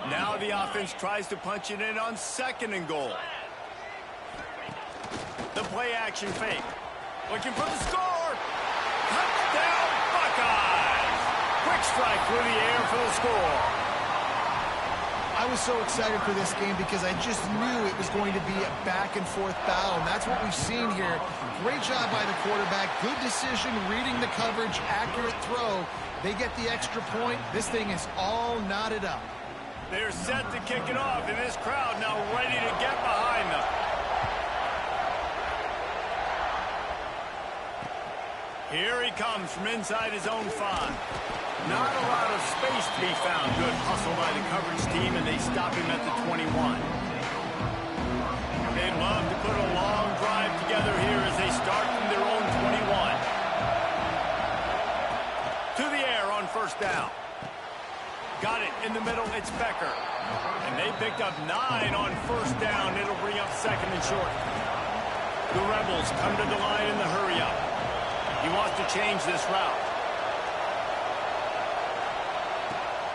Now the offense tries to punch it in on 2nd and goal. The play action fake. Looking for the score. Touchdown Buckeyes. Quick strike through the air for the score. I was so excited for this game because I just knew it was going to be a back-and-forth battle, and that's what we've seen here. Great job by the quarterback. Good decision, reading the coverage, accurate throw. They get the extra point. This thing is all knotted up. They're set to kick it off, and this crowd now ready to get behind them. Here he comes from inside his own 5. Not a lot of space to be found. Good hustle by the coverage team, and they stop him at the 21. They'd love to put a long drive together here as they start from their own 21. To the air on first down. Got it in the middle. It's Becker. And they picked up 9 on first down. It'll bring up second and short. The Rebels come to the line in the hurry-up. He wants to change this route.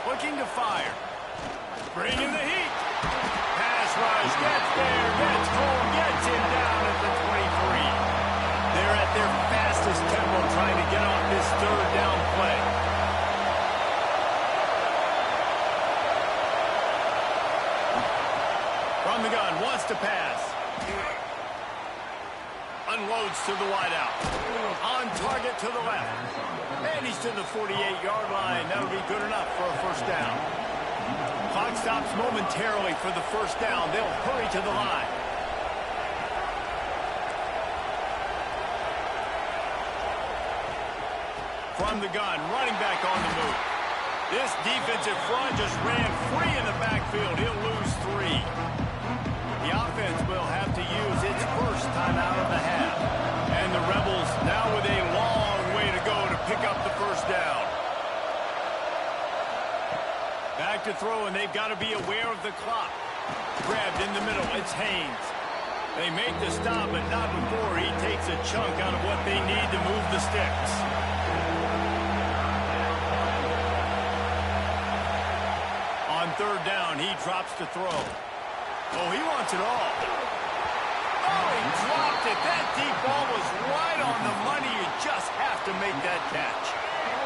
Looking to fire. Bringing the heat. Pass rush. Gets there. Gets home. Gets him down at the 23. They're at their fastest tempo trying to get off this third down play. From the gun. Wants to pass. Unloads to the wideout. On target to the left. And he's to the 48-yard line. That'll be good enough for a first down. Clock stops momentarily for the first down. They'll hurry to the line. From the gun, running back on the move. This defensive front just ran free in the backfield. He'll lose 3. The offense will have to use its first timeout of the half. And the Rebels now with a long way to go to pick up the first down. Back to throw, and they've got to be aware of the clock. Grabbed in the middle, it's Haynes. They make the stop, but not before he takes a chunk out of what they need to move the sticks. On third down, he drops to throw. Oh, he wants it all. Oh, he dropped it. That deep ball was right on the money. You just have to make that catch.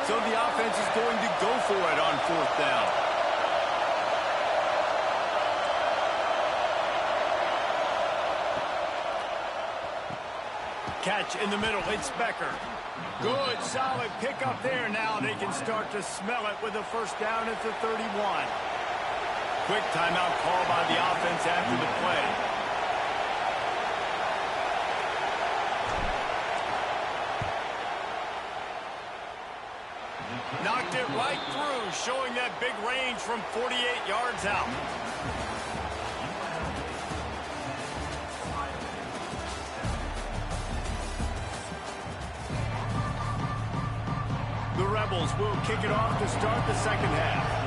So the offense is going to go for it on fourth down. Catch in the middle. It's Becker. Good, solid pickup there. Now they can start to smell it with a first down at the 31. Quick timeout call by the offense after the play. Knocked it right through, showing that big range from 48 yards out. The Rebels will kick it off to start the second half.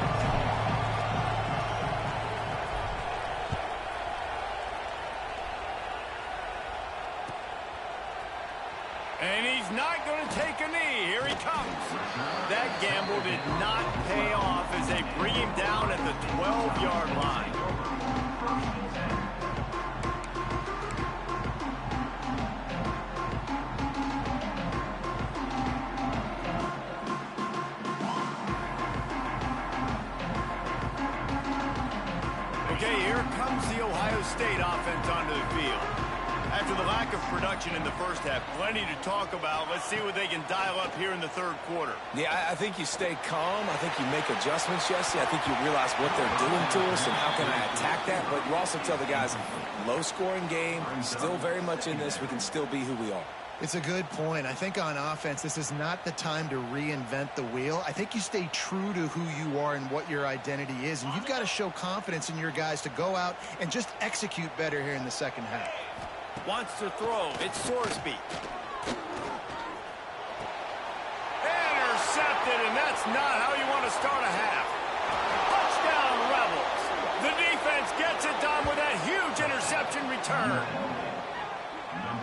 And he's not going to take a knee. Here he comes. That gamble did not pay off as they bring him down at the 12-yard line. Okay, here comes the Ohio State offense onto the field. After the lack of production in the first half, plenty to talk about. Let's see what they can dial up here in the third quarter. Yeah, I think you stay calm. I think you make adjustments, Jesse. I think you realize what they're doing to us and how can I attack that. But you also tell the guys, low-scoring game, still very much in this. We can still be who we are. It's a good point. I think on offense, this is not the time to reinvent the wheel. I think you stay true to who you are and what your identity is. And you've got to show confidence in your guys to go out and just execute better here in the second half. Wants to throw. It's Sorsby. Intercepted, and that's not how you want to start a half. Touchdown, Rebels. The defense gets it done with that huge interception return.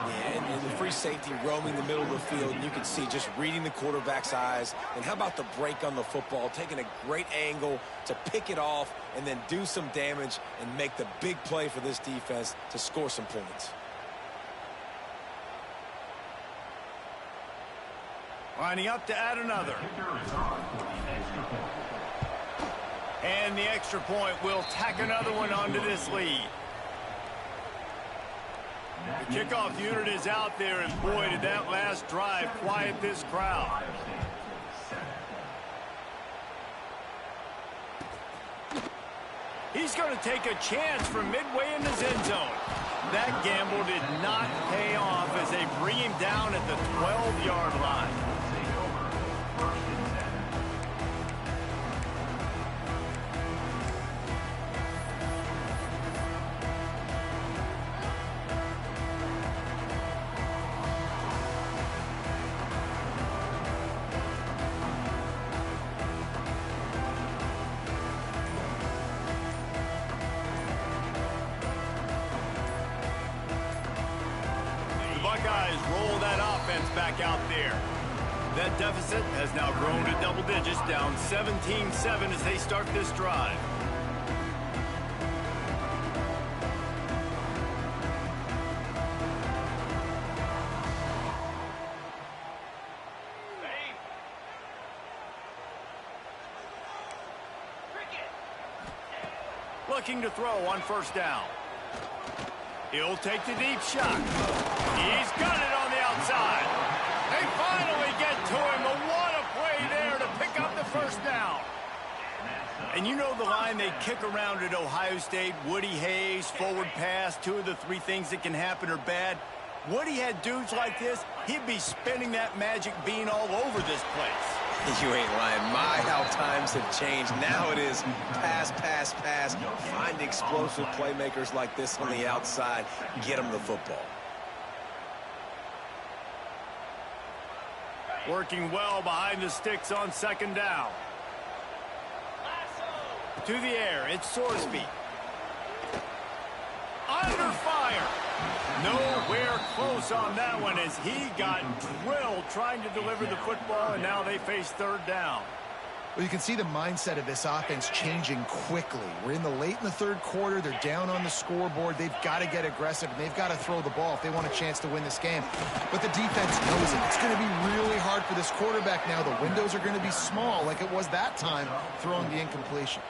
Yeah, and the free safety roaming the middle of the field, and you can see just reading the quarterback's eyes. And how about the break on the football, taking a great angle to pick it off and then do some damage and make the big play for this defense to score some points. Lining up to add another. And the extra point will tack another one onto this lead. The kickoff unit is out there, and boy, did that last drive quiet this crowd. He's going to take a chance from midway in his end zone. That gamble did not pay off as they bring him down at the 12-yard line. Buckeyes roll that offense back out there. That deficit has now grown to double digits, down 17-7 as they start this drive. Looking to throw on first down. He'll take the deep shot. He's got it on the outside. They finally get to him, but what a play there to pick up the first down. And you know the line they kick around at Ohio State, Woody Hayes, forward pass, 2 of the 3 things that can happen are bad. Woody had dudes like this, he'd be spinning that magic bean all over this place. You ain't lying. My, how times have changed. Now it is pass, pass, pass. Find explosive playmakers like this on the outside. Get them the football. Working well behind the sticks on second down. To the air, it's Sorsby. Under fire. Nowhere close on that one as he got drilled trying to deliver the football, and now they face third down. Well, you can see the mindset of this offense changing quickly. We're in the third quarter. They're down on the scoreboard. They've got to get aggressive, and they've got to throw the ball if they want a chance to win this game. But the defense knows it. It's going to be really hard for this quarterback now. The windows are going to be small like it was that time throwing the incompletion.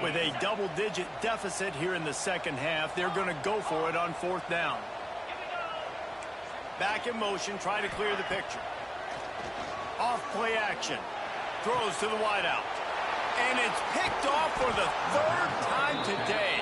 With a double-digit deficit here in the second half, they're going to go for it on fourth down. Back in motion, try to clear the picture. Off play action. Throws to the wideout. And it's picked off for the 3rd time today.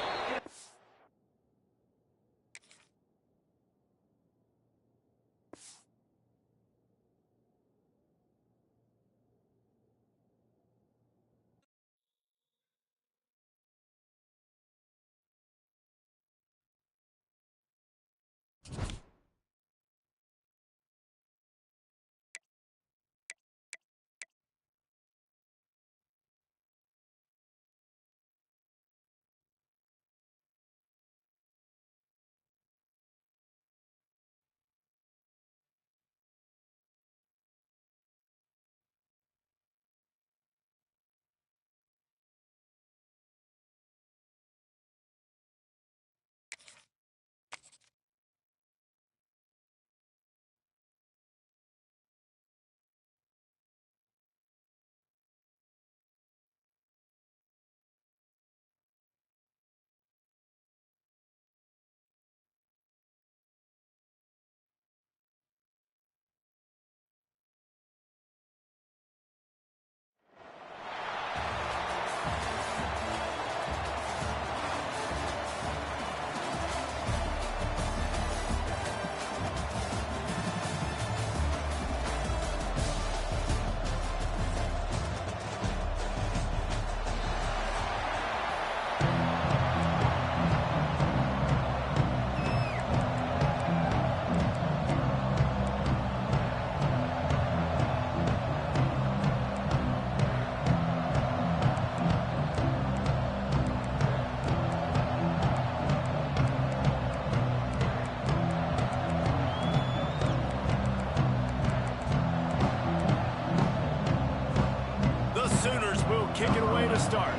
Kick it away to start.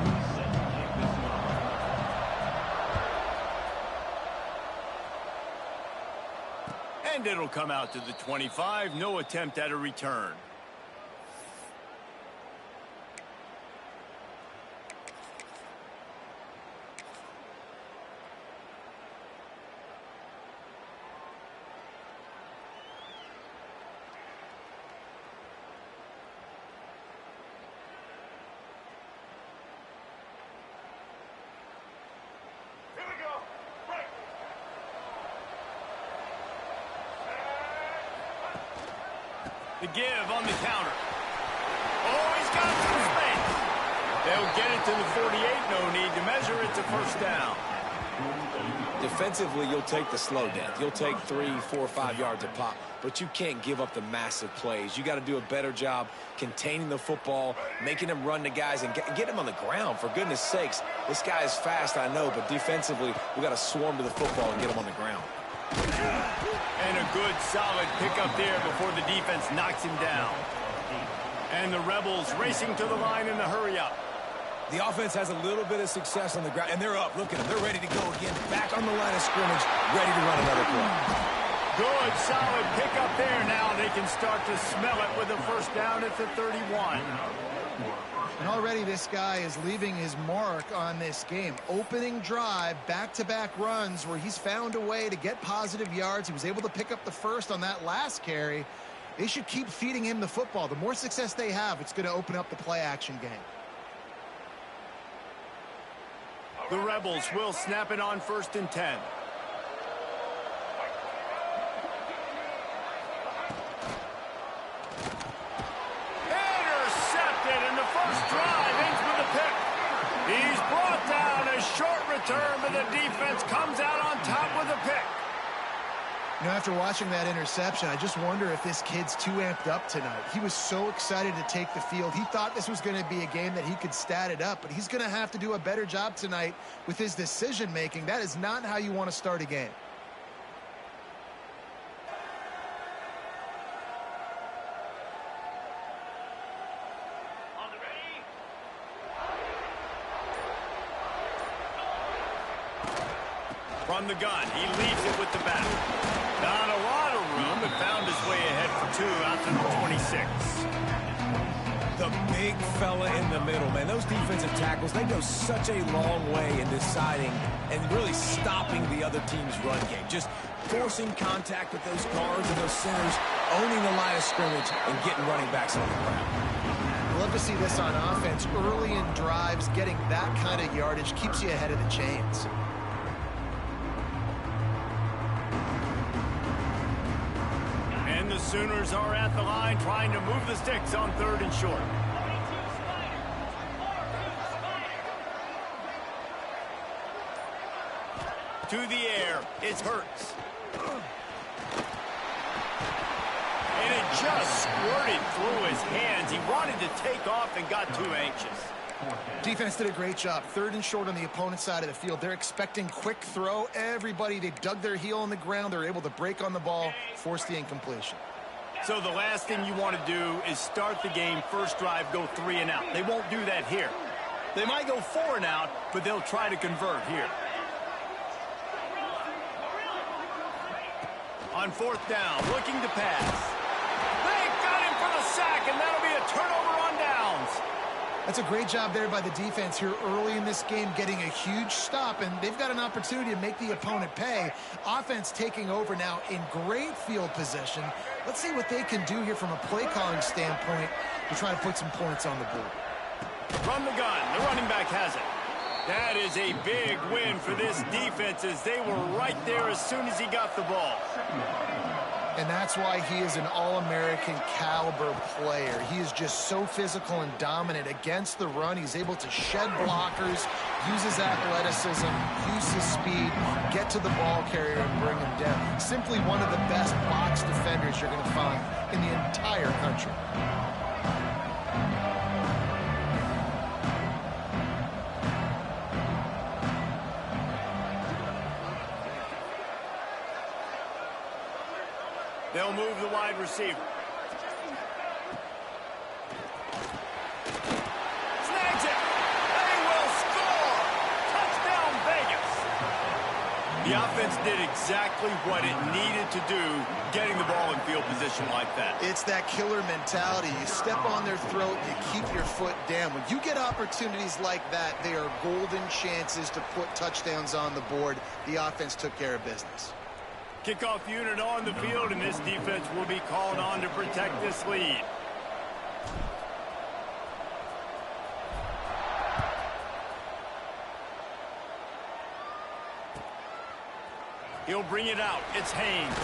And it'll come out to the 25. No attempt at a return. The give on the counter. Oh, he's got some space. They'll get it to the 48. No need to measure it to first down. Defensively, you'll take the slow death. You'll take 3, 4, 5 yards a pop, but you can't give up the massive plays. You got to do a better job containing the football, making them run the guys, and get them on the ground. For goodness sakes, this guy is fast, I know, but defensively, we got to swarm to the football and get him on the ground. And a good, solid pickup there before the defense knocks him down. And the Rebels racing to the line in the hurry-up. The offense has a little bit of success on the ground, and they're up. Look at them. They're ready to go again. Back on the line of scrimmage, ready to run another play. Good, solid pickup there. Now they can start to smell it with a first down at the 31. And already this guy is leaving his mark on this game. Opening drive, back-to-back runs where he's found a way to get positive yards. He was able to pick up the first on that last carry. They should keep feeding him the football. The more success they have, it's going to open up the play-action game. The Rebels will snap it on 1st and 10. Intercepted, and the first drive ends with a pick. He's brought down. A short return, but the defense comes out on top with a pick. You know, after watching that interception, I just wonder if this kid's too amped up tonight. He was so excited to take the field. He thought this was going to be a game that he could stat it up, but he's going to have to do a better job tonight with his decision-making. That is not how you want to start a game. From the gun, he leaves it with the back. Not a lot of room, but found his way ahead for 2 out to the 26. The big fella in the middle, man. Those defensive tackles, they go such a long way in deciding and really stopping the other team's run game. Just forcing contact with those guards and those centers, owning the line of scrimmage, and getting running backs on the ground. Love to see this on offense. Early in drives, getting that kind of yardage keeps you ahead of the chains. And the Sooners are at the line trying to move the sticks on 3rd and short. To the air, it's Hurts. And it just squirted through his hands. He wanted to take off and got too anxious. Defense did a great job. 3rd and short on the opponent's side of the field. They're expecting quick throw. Everybody, they dug their heel on the ground. They're able to break on the ball, force the incompletion. So the last thing you want to do is start the game, first drive, go 3 and out. They won't do that here. They might go 4 and out, but they'll try to convert here. On 4th down, looking to pass. They got him for the sack, and that'll be a turnover on downs. That's a great job there by the defense here early in this game, getting a huge stop, and they've got an opportunity to make the opponent pay. Offense taking over now in great field position. Let's see what they can do here from a play calling standpoint to try to put some points on the board. From the gun, the running back has it. That is a big win for this defense as they were right there as soon as he got the ball. And that's why he is an All-American caliber player. He is just so physical and dominant against the run. He's able to shed blockers, use his athleticism, use his speed, get to the ball carrier and bring him down. Simply one of the best box defenders you're going to find in the entire country. They'll move the wide receiver. Snags it. They will score. Touchdown, Vegas. The offense did exactly what it needed to do, getting the ball in field position like that. It's that killer mentality. You step on their throat, you keep your foot down. When you get opportunities like that, they are golden chances to put touchdowns on the board. The offense took care of business. Kickoff unit on the field, and this defense will be called on to protect this lead. He'll bring it out. It's Haynes.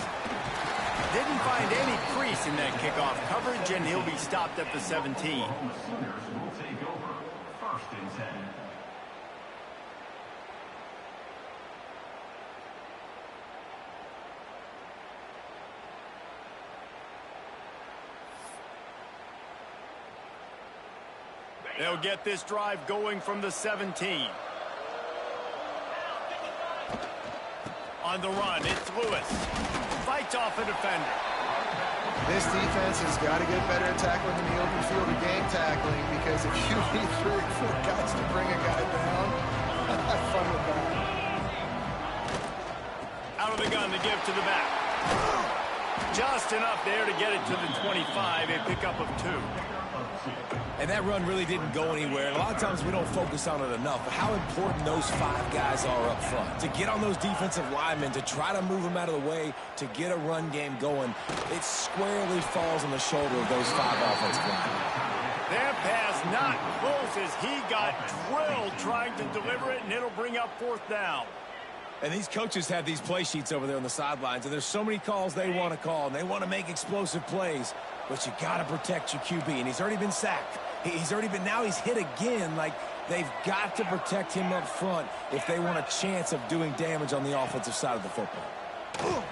Didn't find any crease in that kickoff coverage, and he'll be stopped at the 17. Sooners will take over. 1st and 10. They'll get this drive going from the 17. On the run, it's Lewis. Fights off a defender. This defense has got to get better at tackling in the open field or game tackling, because if you need 3 or 4 guys to bring a guy down, have fun with that. Out of the gun to give to the back. Just enough there to get it to the 25, a pickup of 2. And that run really didn't go anywhere. And a lot of times we don't focus on it enough, but how important those 5 guys are up front. To get on those defensive linemen, to try to move them out of the way, to get a run game going, it squarely falls on the shoulder of those 5 offensive linemen. That pass not close as he got drilled trying to deliver it, and it'll bring up 4th down. And these coaches have these play sheets over there on the sidelines, and there's so many calls they want to call, and they want to make explosive plays. But you got to protect your QB, and he's already been sacked. Now he's hit again. Like, they've got to protect him up front if they want a chance of doing damage on the offensive side of the football. Oh,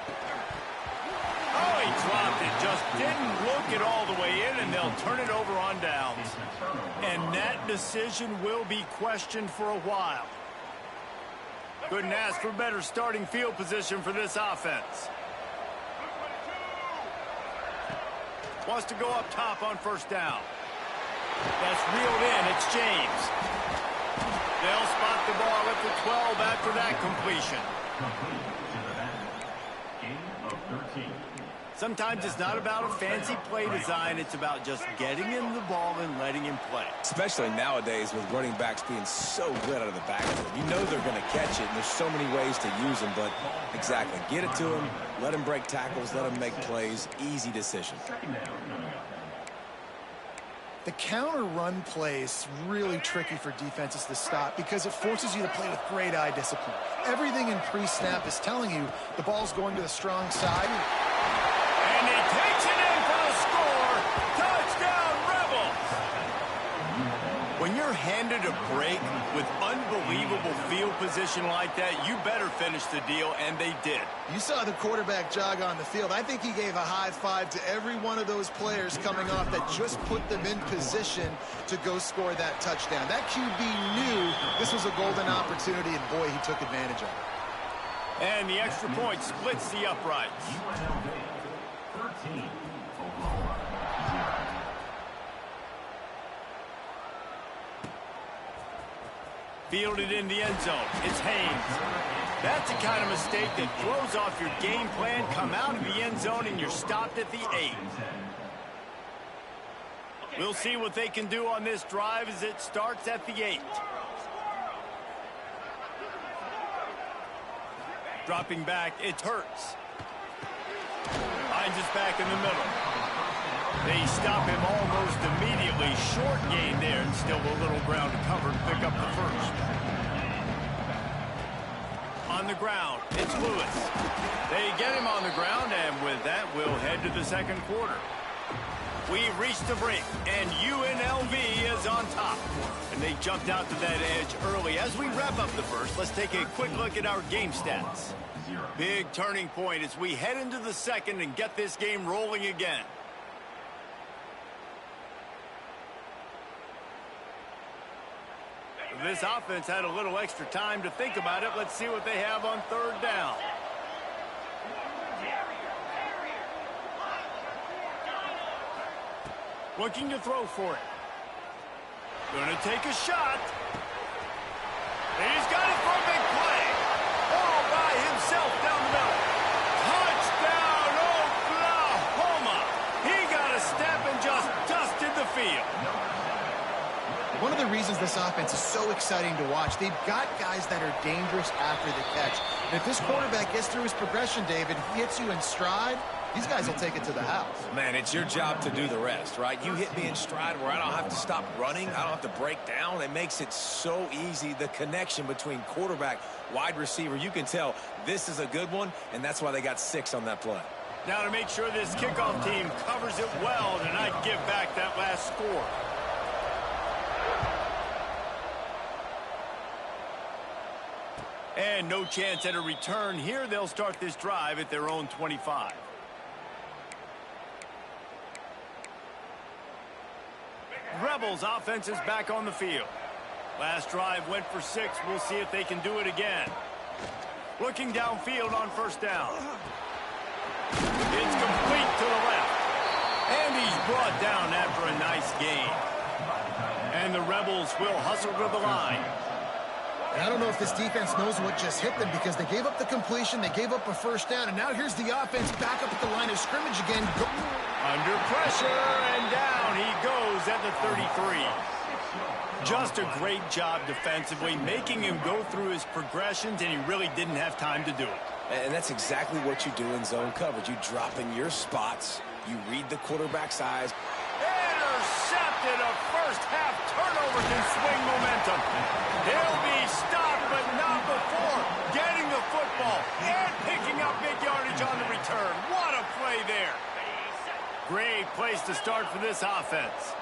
he dropped it. Just didn't look it all the way in, and they'll turn it over on downs. And that decision will be questioned for a while. Couldn't ask for better starting field position for this offense. Wants to go up top on 1st down. That's reeled in. It's James. They'll spot the ball at the 12 after that completion. Sometimes it's not about a fancy play design. It's about just getting him the ball and letting him play. Especially nowadays with running backs being so good out of the backfield. You know they're going to catch it, and there's so many ways to use them. But exactly, get it to him, let him break tackles, let him make plays. Easy decision. The counter run play is really tricky for defenses to stop because it forces you to play with great eye discipline. Everything in pre-snap is telling you the ball's going to the strong side. And he takes it in for the score. Touchdown, Rebels! When you're handed a break with unbelievable field position like that, you better finish the deal, and they did. You saw the quarterback jog on the field. I think he gave a high five to every one of those players coming off that just put them in position to go score that touchdown. That QB knew this was a golden opportunity, and boy, he took advantage of it. And the extra point splits the uprights. 13, Oklahoma 0. Fielded in the end zone. It's Haynes. That's the kind of mistake that throws off your game plan. Come out of the end zone and you're stopped at the 8. We'll see what they can do on this drive as it starts at the 8. Dropping back, it's Hurts. Finds us back in the middle. They stop him almost immediately. Short gain there, and still a little ground to cover to pick up the 1st. On the ground, it's Lewis. They get him on the ground, and with that, we'll head to the 2nd quarter. We've reached the break, and UNLV is on top. And they jumped out to that edge early. As we wrap up the 1st, let's take a quick look at our game stats. Big turning point as we head into the 2nd and get this game rolling again. This offense had a little extra time to think about it. Let's see what they have on 3rd down. Looking to throw for it. Gonna take a shot. He's got it for a big play. All by himself down the middle. Touchdown, Oklahoma. He got a step and just dusted the field. One of the reasons this offense is so exciting to watch, they've got guys that are dangerous after the catch. And if this quarterback gets through his progression, David, hits you in stride, these guys will take it to the house. Man, it's your job to do the rest, right? You hit me in stride where I don't have to stop running. I don't have to break down. It makes it so easy. The connection between quarterback, wide receiver, you can tell this is a good one, and that's why they got 6 on that play. Now to make sure this kickoff team covers it well to not give back that last score. And no chance at a return here. They'll start this drive at their own 25. Rebels offense is back on the field. Last drive went for 6. We'll see if they can do it again. Looking downfield on first down. It's complete to the left. And he's brought down after a nice gain. And the Rebels will hustle to the line. I don't know if this defense knows what just hit them because they gave up the completion, they gave up a first down, and now here's the offense back up at the line of scrimmage again. Under pressure, and down he goes at the 33. Just a great job defensively, making him go through his progressions, and he really didn't have time to do it. And that's exactly what you do in zone coverage. You drop in your spots, you read the quarterback's eyes. Intercepted. A first-half turnover can swing momentum. He'll be stopped, but not before getting the football and picking up big yardage on the return. What a play there. Great place to start for this offense.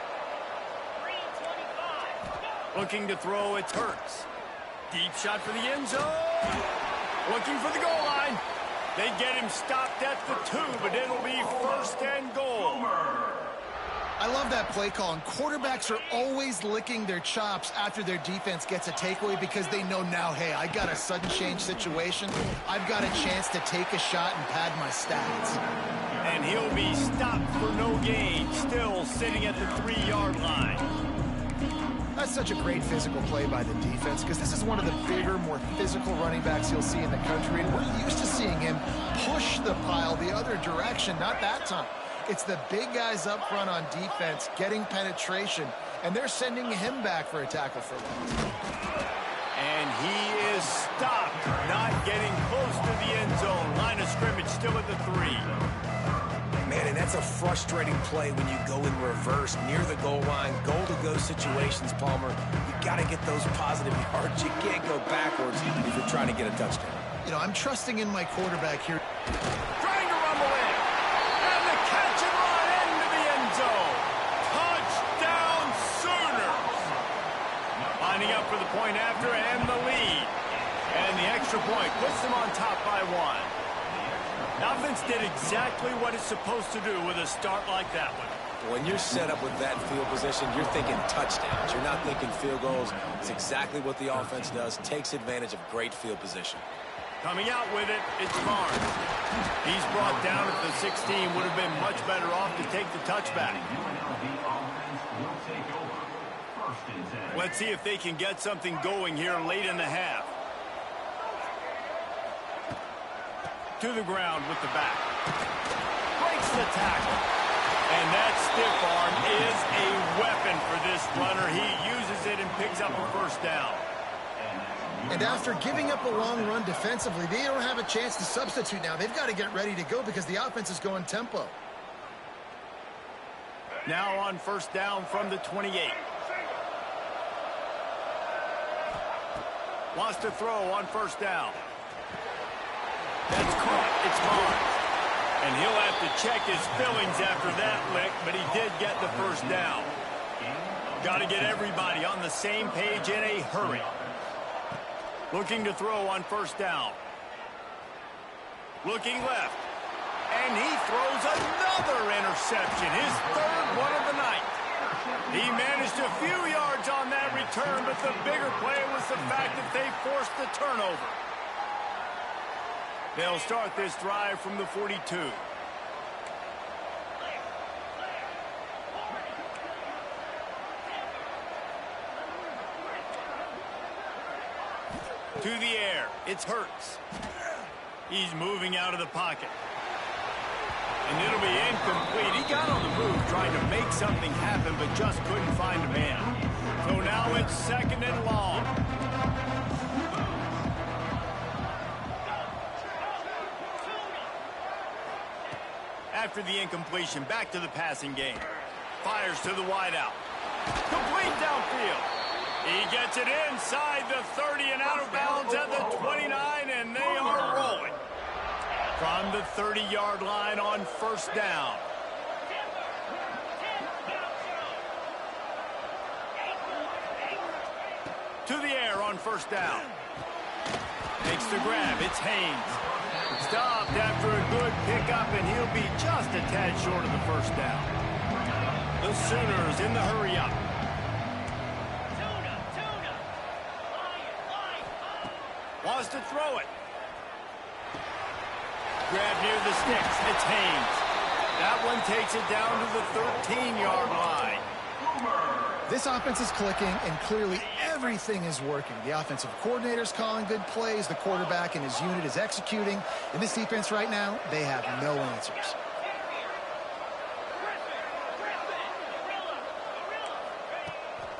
Looking to throw, it's Hurts. Deep shot for the end zone. Looking for the goal line. They get him stopped at the 2, but it'll be first and goal. I love that play call, and quarterbacks are always licking their chops after their defense gets a takeaway because they know now, hey, I got a sudden change situation. I've got a chance to take a shot and pad my stats. And he'll be stopped for no gain, still sitting at the 3-yard line. That's such a great physical play by the defense because this is one of the bigger, more physical running backs you'll see in the country, and we're used to seeing him push the pile the other direction, not that time. It's the big guys up front on defense getting penetration, and they're sending him back for a tackle for loss. And he is stopped, not getting close to the end zone. Line of scrimmage still at the 3. Man, and that's a frustrating play when you go in reverse near the goal line, goal-to-go situations, Palmer. You got to get those positive yards. You can't go backwards if you're trying to get a touchdown. You know, I'm trusting in my quarterback here. Trying to rumble in. And the catch and run into the end zone. Touchdown Sooners. Lining up for the point after and the lead. And the extra point puts them on top by 1. The offense did exactly what it's supposed to do with a start like that one. When you're set up with that field position, you're thinking touchdowns. You're not thinking field goals. It's exactly what the offense does. Takes advantage of great field position. Coming out with it, it's Barnes. He's brought down at the 16. Would have been much better off to take the touchback. Let's see if they can get something going here late in the half. To the ground with the back. Breaks the tackle. And that stiff arm is a weapon for this runner. He uses it and picks up a first down. And after giving up a long run defensively, they don't have a chance to substitute now. They've got to get ready to go because the offense is going tempo. Now on first down from the 28. Wants to throw on first down. That's caught. It's Barnes. And he'll have to check his fillings after that lick, but he did get the first down. Got to get everybody on the same page in a hurry. Looking to throw on first down. Looking left. And he throws another interception, his third one of the night. He managed a few yards on that return, but the bigger play was the fact that they forced the turnover. They'll start this drive from the 42. To the air, it's Hurts. He's moving out of the pocket. And it'll be incomplete. He got on the move trying to make something happen, but just couldn't find a man. So now it's second and long. After the incompletion, back to the passing game. Fires to the wideout. Complete downfield. He gets it inside the 30 and out of bounds at the 29, and they are rolling. From the 30-yard line on first down. To the air on first down. Makes the grab. It's Haynes. Stopped after a good pickup, and he'll be just a tad short of the first down. The Sooners in the hurry-up. Wants to throw it. Grab near the sticks. It's Haynes. That one takes it down to the 13-yard line. This offense is clicking, and clearly everything is working. The offensive coordinator's calling good plays. The quarterback and his unit is executing. In this defense right now, they have no answers.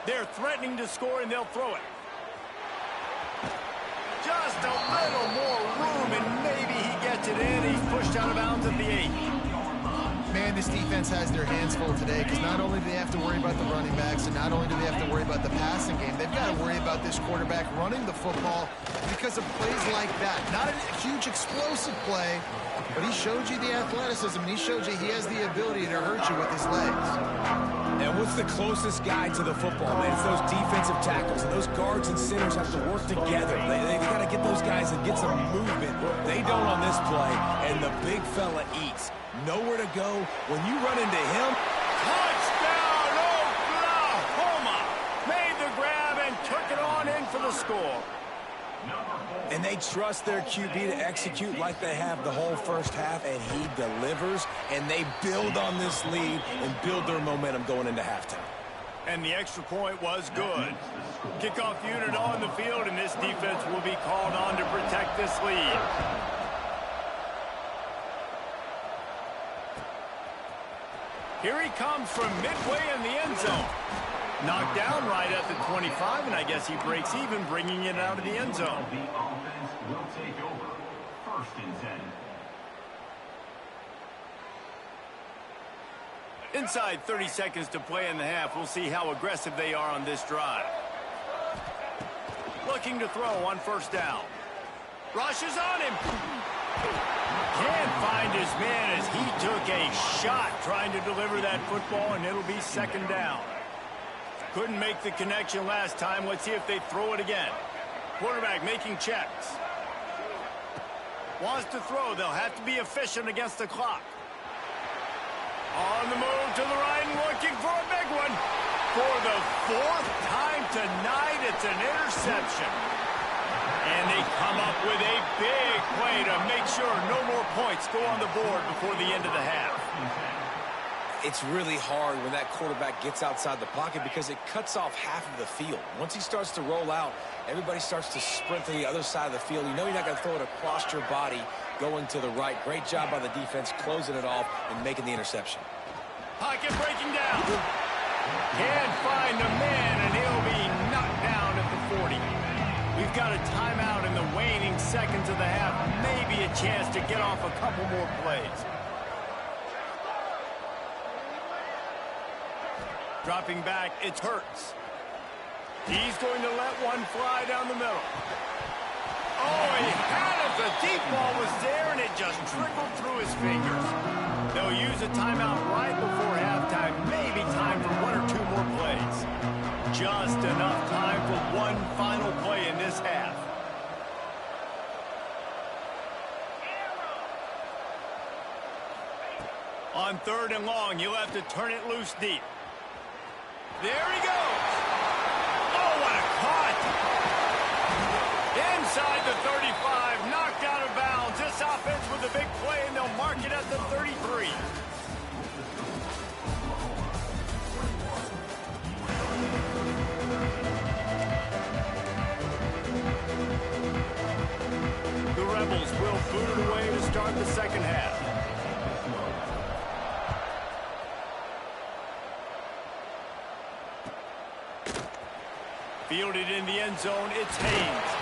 They're threatening to score, and they'll throw it. Just a little more room, and maybe he gets it in. He's pushed out of bounds at the 8. Man, this defense has their hands full today because not only do they have to worry about the running backs and not only do they have to worry about the passing game, they've got to worry about this quarterback running the football because of plays like that. Not a huge explosive play, but he showed you the athleticism, and he showed you he has the ability to hurt you with his legs. And what's the closest guy to the football, man? It's those defensive tackles, and those guards and centers have to work together. They got to get those guys and get some movement. They don't on this play, and the big fella eats. Nowhere to go. When you run into him, touchdown, Oklahoma! Made the grab and took it on in for the score. and they trust their QB to execute like they have the whole first half, and he delivers, and they build on this lead and build their momentum going into halftime. And the extra point was good. Kickoff unit on the field, and this defense will be called on to protect this lead. Here he comes from midway in the end zone. Knocked down right at the 25, and I guess he breaks even, bringing it out of the end zone. The offense will take over. 1st and 10. Inside 30 seconds to play in the half. We'll see how aggressive they are on this drive. Looking to throw on first down. Rushes on him. Can't find his man as he took a shot trying to deliver that football, and it'll be second down. Couldn't make the connection last time. Let's see if they throw it again. Quarterback making checks. Wants to throw. They'll have to be efficient against the clock. On the move to the right and looking for a big one. For the 4th time tonight, it's an interception. And they come up with a big play to make sure no more points go on the board before the end of the half. It's really hard when that quarterback gets outside the pocket because it cuts off half of the field. Once he starts to roll out, everybody starts to sprint to the other side of the field. You know you're not going to throw it across your body going to the right. Great job by the defense closing it off and making the interception. Pocket breaking down. Can't find the man, and he'll be knocked down at the 40. We've got a timeout in the waning seconds of the half. Maybe a chance to get off a couple more plays. Dropping back, it's Hurts. He's going to let one fly down the middle. Oh, he had it. The deep ball was there, and it just trickled through his fingers. They'll use a timeout right before halftime. Maybe time for 1 or 2 more plays. Just enough time for one final play in this half. On 3rd and long, you'll have to turn it loose deep. There he goes. Oh, what a cut. Inside the 35, knocked out of bounds. This offense with a big play, and they'll mark it at the 33. The Rebels will boot it away to start the second half. Fielded in the end zone, it's Haynes.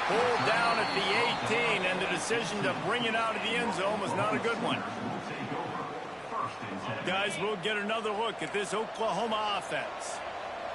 Pulled down at the 18, and the decision to bring it out of the end zone was not a good one. Guys, we'll get another look at this Oklahoma offense.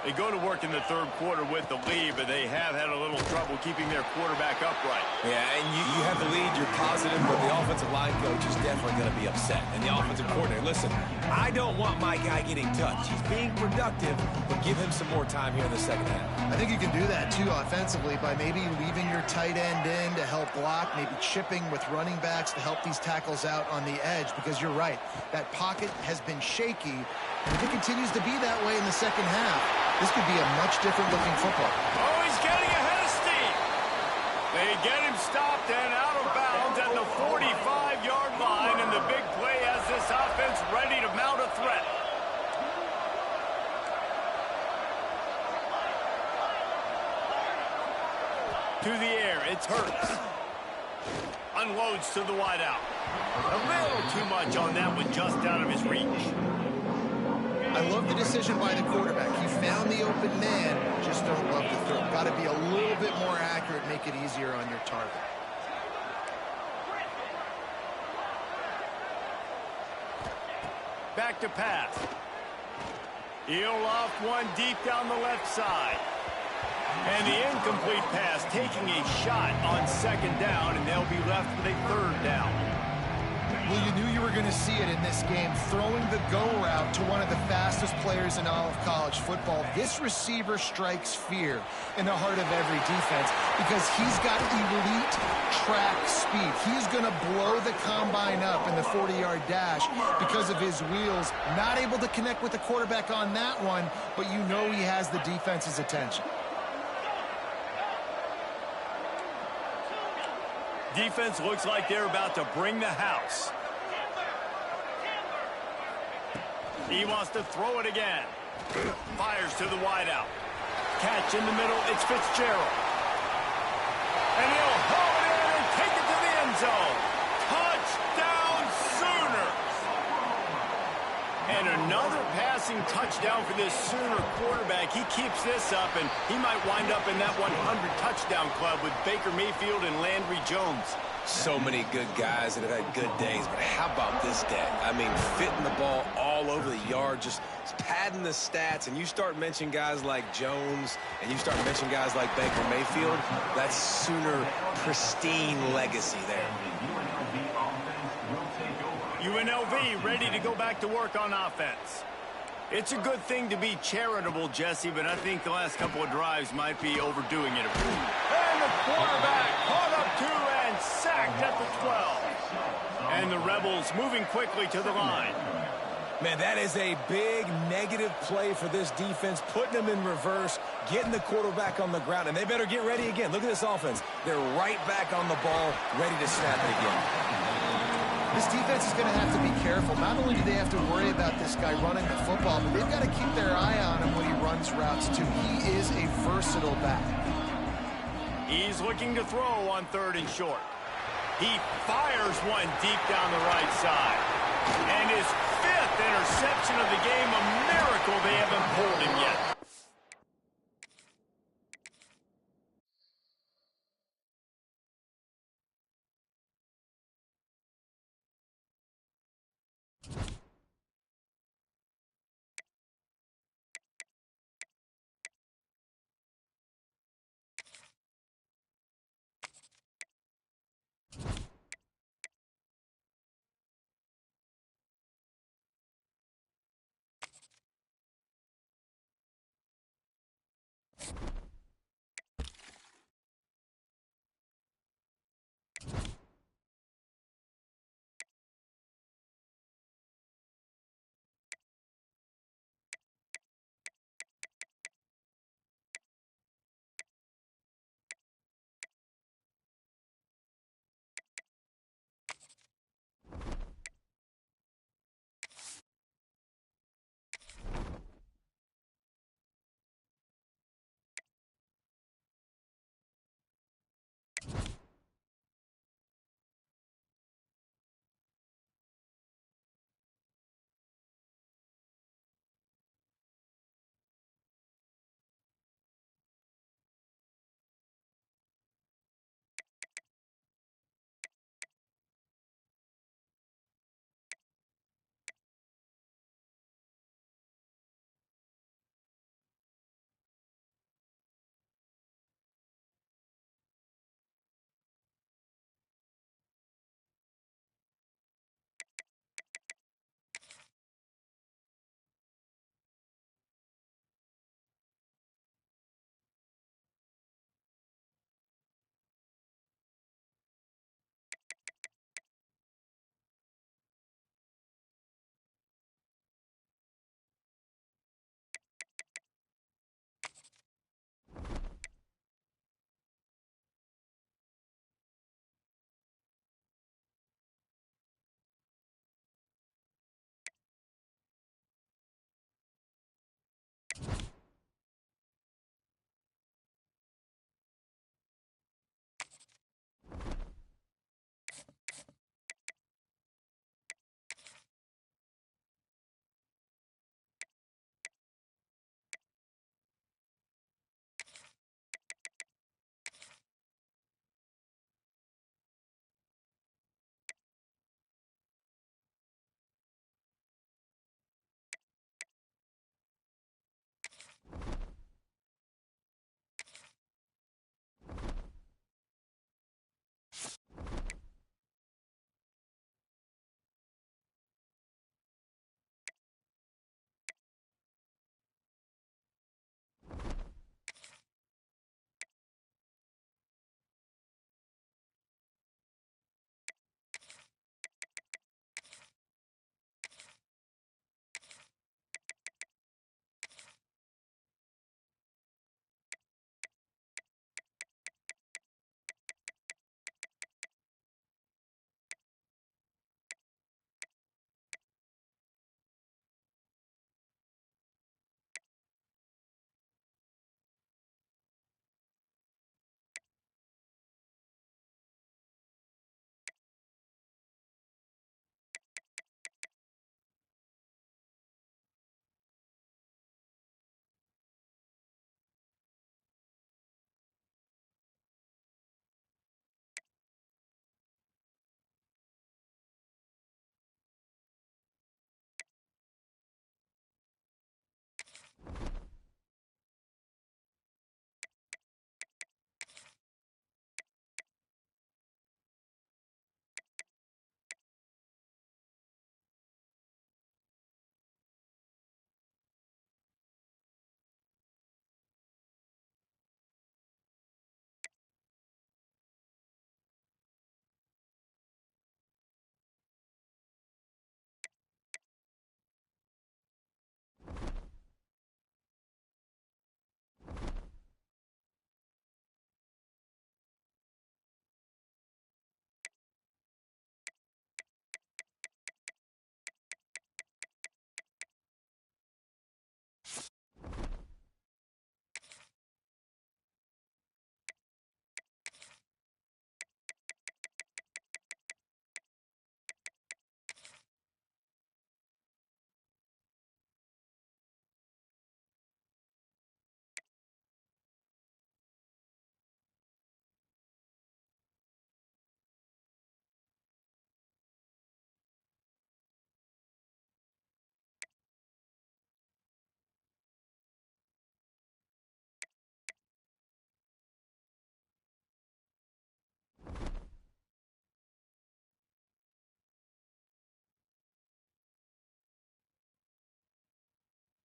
They go to work in the 3rd quarter with the lead, but they have had a little trouble keeping their quarterback upright. Yeah, and you have the lead, you're positive, but the offensive line coach is definitely going to be upset. And the offensive coordinator, listen, I don't want my guy getting touched. He's being productive, but give him some more time here in the second half. I think you can do that, too, offensively, by maybe leaving your tight end in to help block, maybe chipping with running backs to help these tackles out on the edge, because you're right. That pocket has been shaky. If it continues to be that way in the second half, this could be a much different-looking football. Oh, he's getting ahead of steam. They get him stopped and out of bounds at the 45-yard line, and the big play has this offense ready to mount a threat. To the air, it's Hurts. Unloads to the wideout. A little too much on that one, just out of his reach. I love the decision by the quarterback. He found the open man, just don't love the throw. Got to be a little bit more accurate, make it easier on your target. Back to pass. He'll loft one deep down the left side. And the incomplete pass taking a shot on second down, and they'll be left with a third down. Well, you knew you were going to see it in this game, throwing the go route to one of the fastest players in all of college football. This receiver strikes fear in the heart of every defense because he's got elite track speed. He's going to blow the combine up in the 40-yard dash because of his wheels. Not able to connect with the quarterback on that one, but you know he has the defense's attention. Defense looks like they're about to bring the house. He wants to throw it again. Fires to the wideout. Catch in the middle, it's Fitzgerald. And he'll haul it in and take it to the end zone. Touchdown Sooners! And another passing touchdown for this Sooner quarterback. He keeps this up, and he might wind up in that 100-touchdown club with Baker Mayfield and Landry Jones. So many good guys that have had good days, but how about this day? I mean, fitting the ball all over the yard, just padding the stats, and you start mentioning guys like Jones, and you start mentioning guys like Baker Mayfield, that's Sooner pristine legacy there. UNLV ready to go back to work on offense. It's a good thing to be charitable, Jesse, but I think the last couple of drives might be overdoing it. And the quarterback caught up to and sacked at the 12. And the Rebels moving quickly to the line. Man, that is a big negative play for this defense, putting them in reverse, getting the quarterback on the ground, and they better get ready again. Look at this offense. They're right back on the ball, ready to snap it again. This defense is going to have to be careful. Not only do they have to worry about this guy running the football, but they've got to keep their eye on him when he runs routes, too. He is a versatile back. He's looking to throw on 3rd and short. He fires one deep down the right side. And his 5th interception of the game, a miracle they haven't pulled him yet.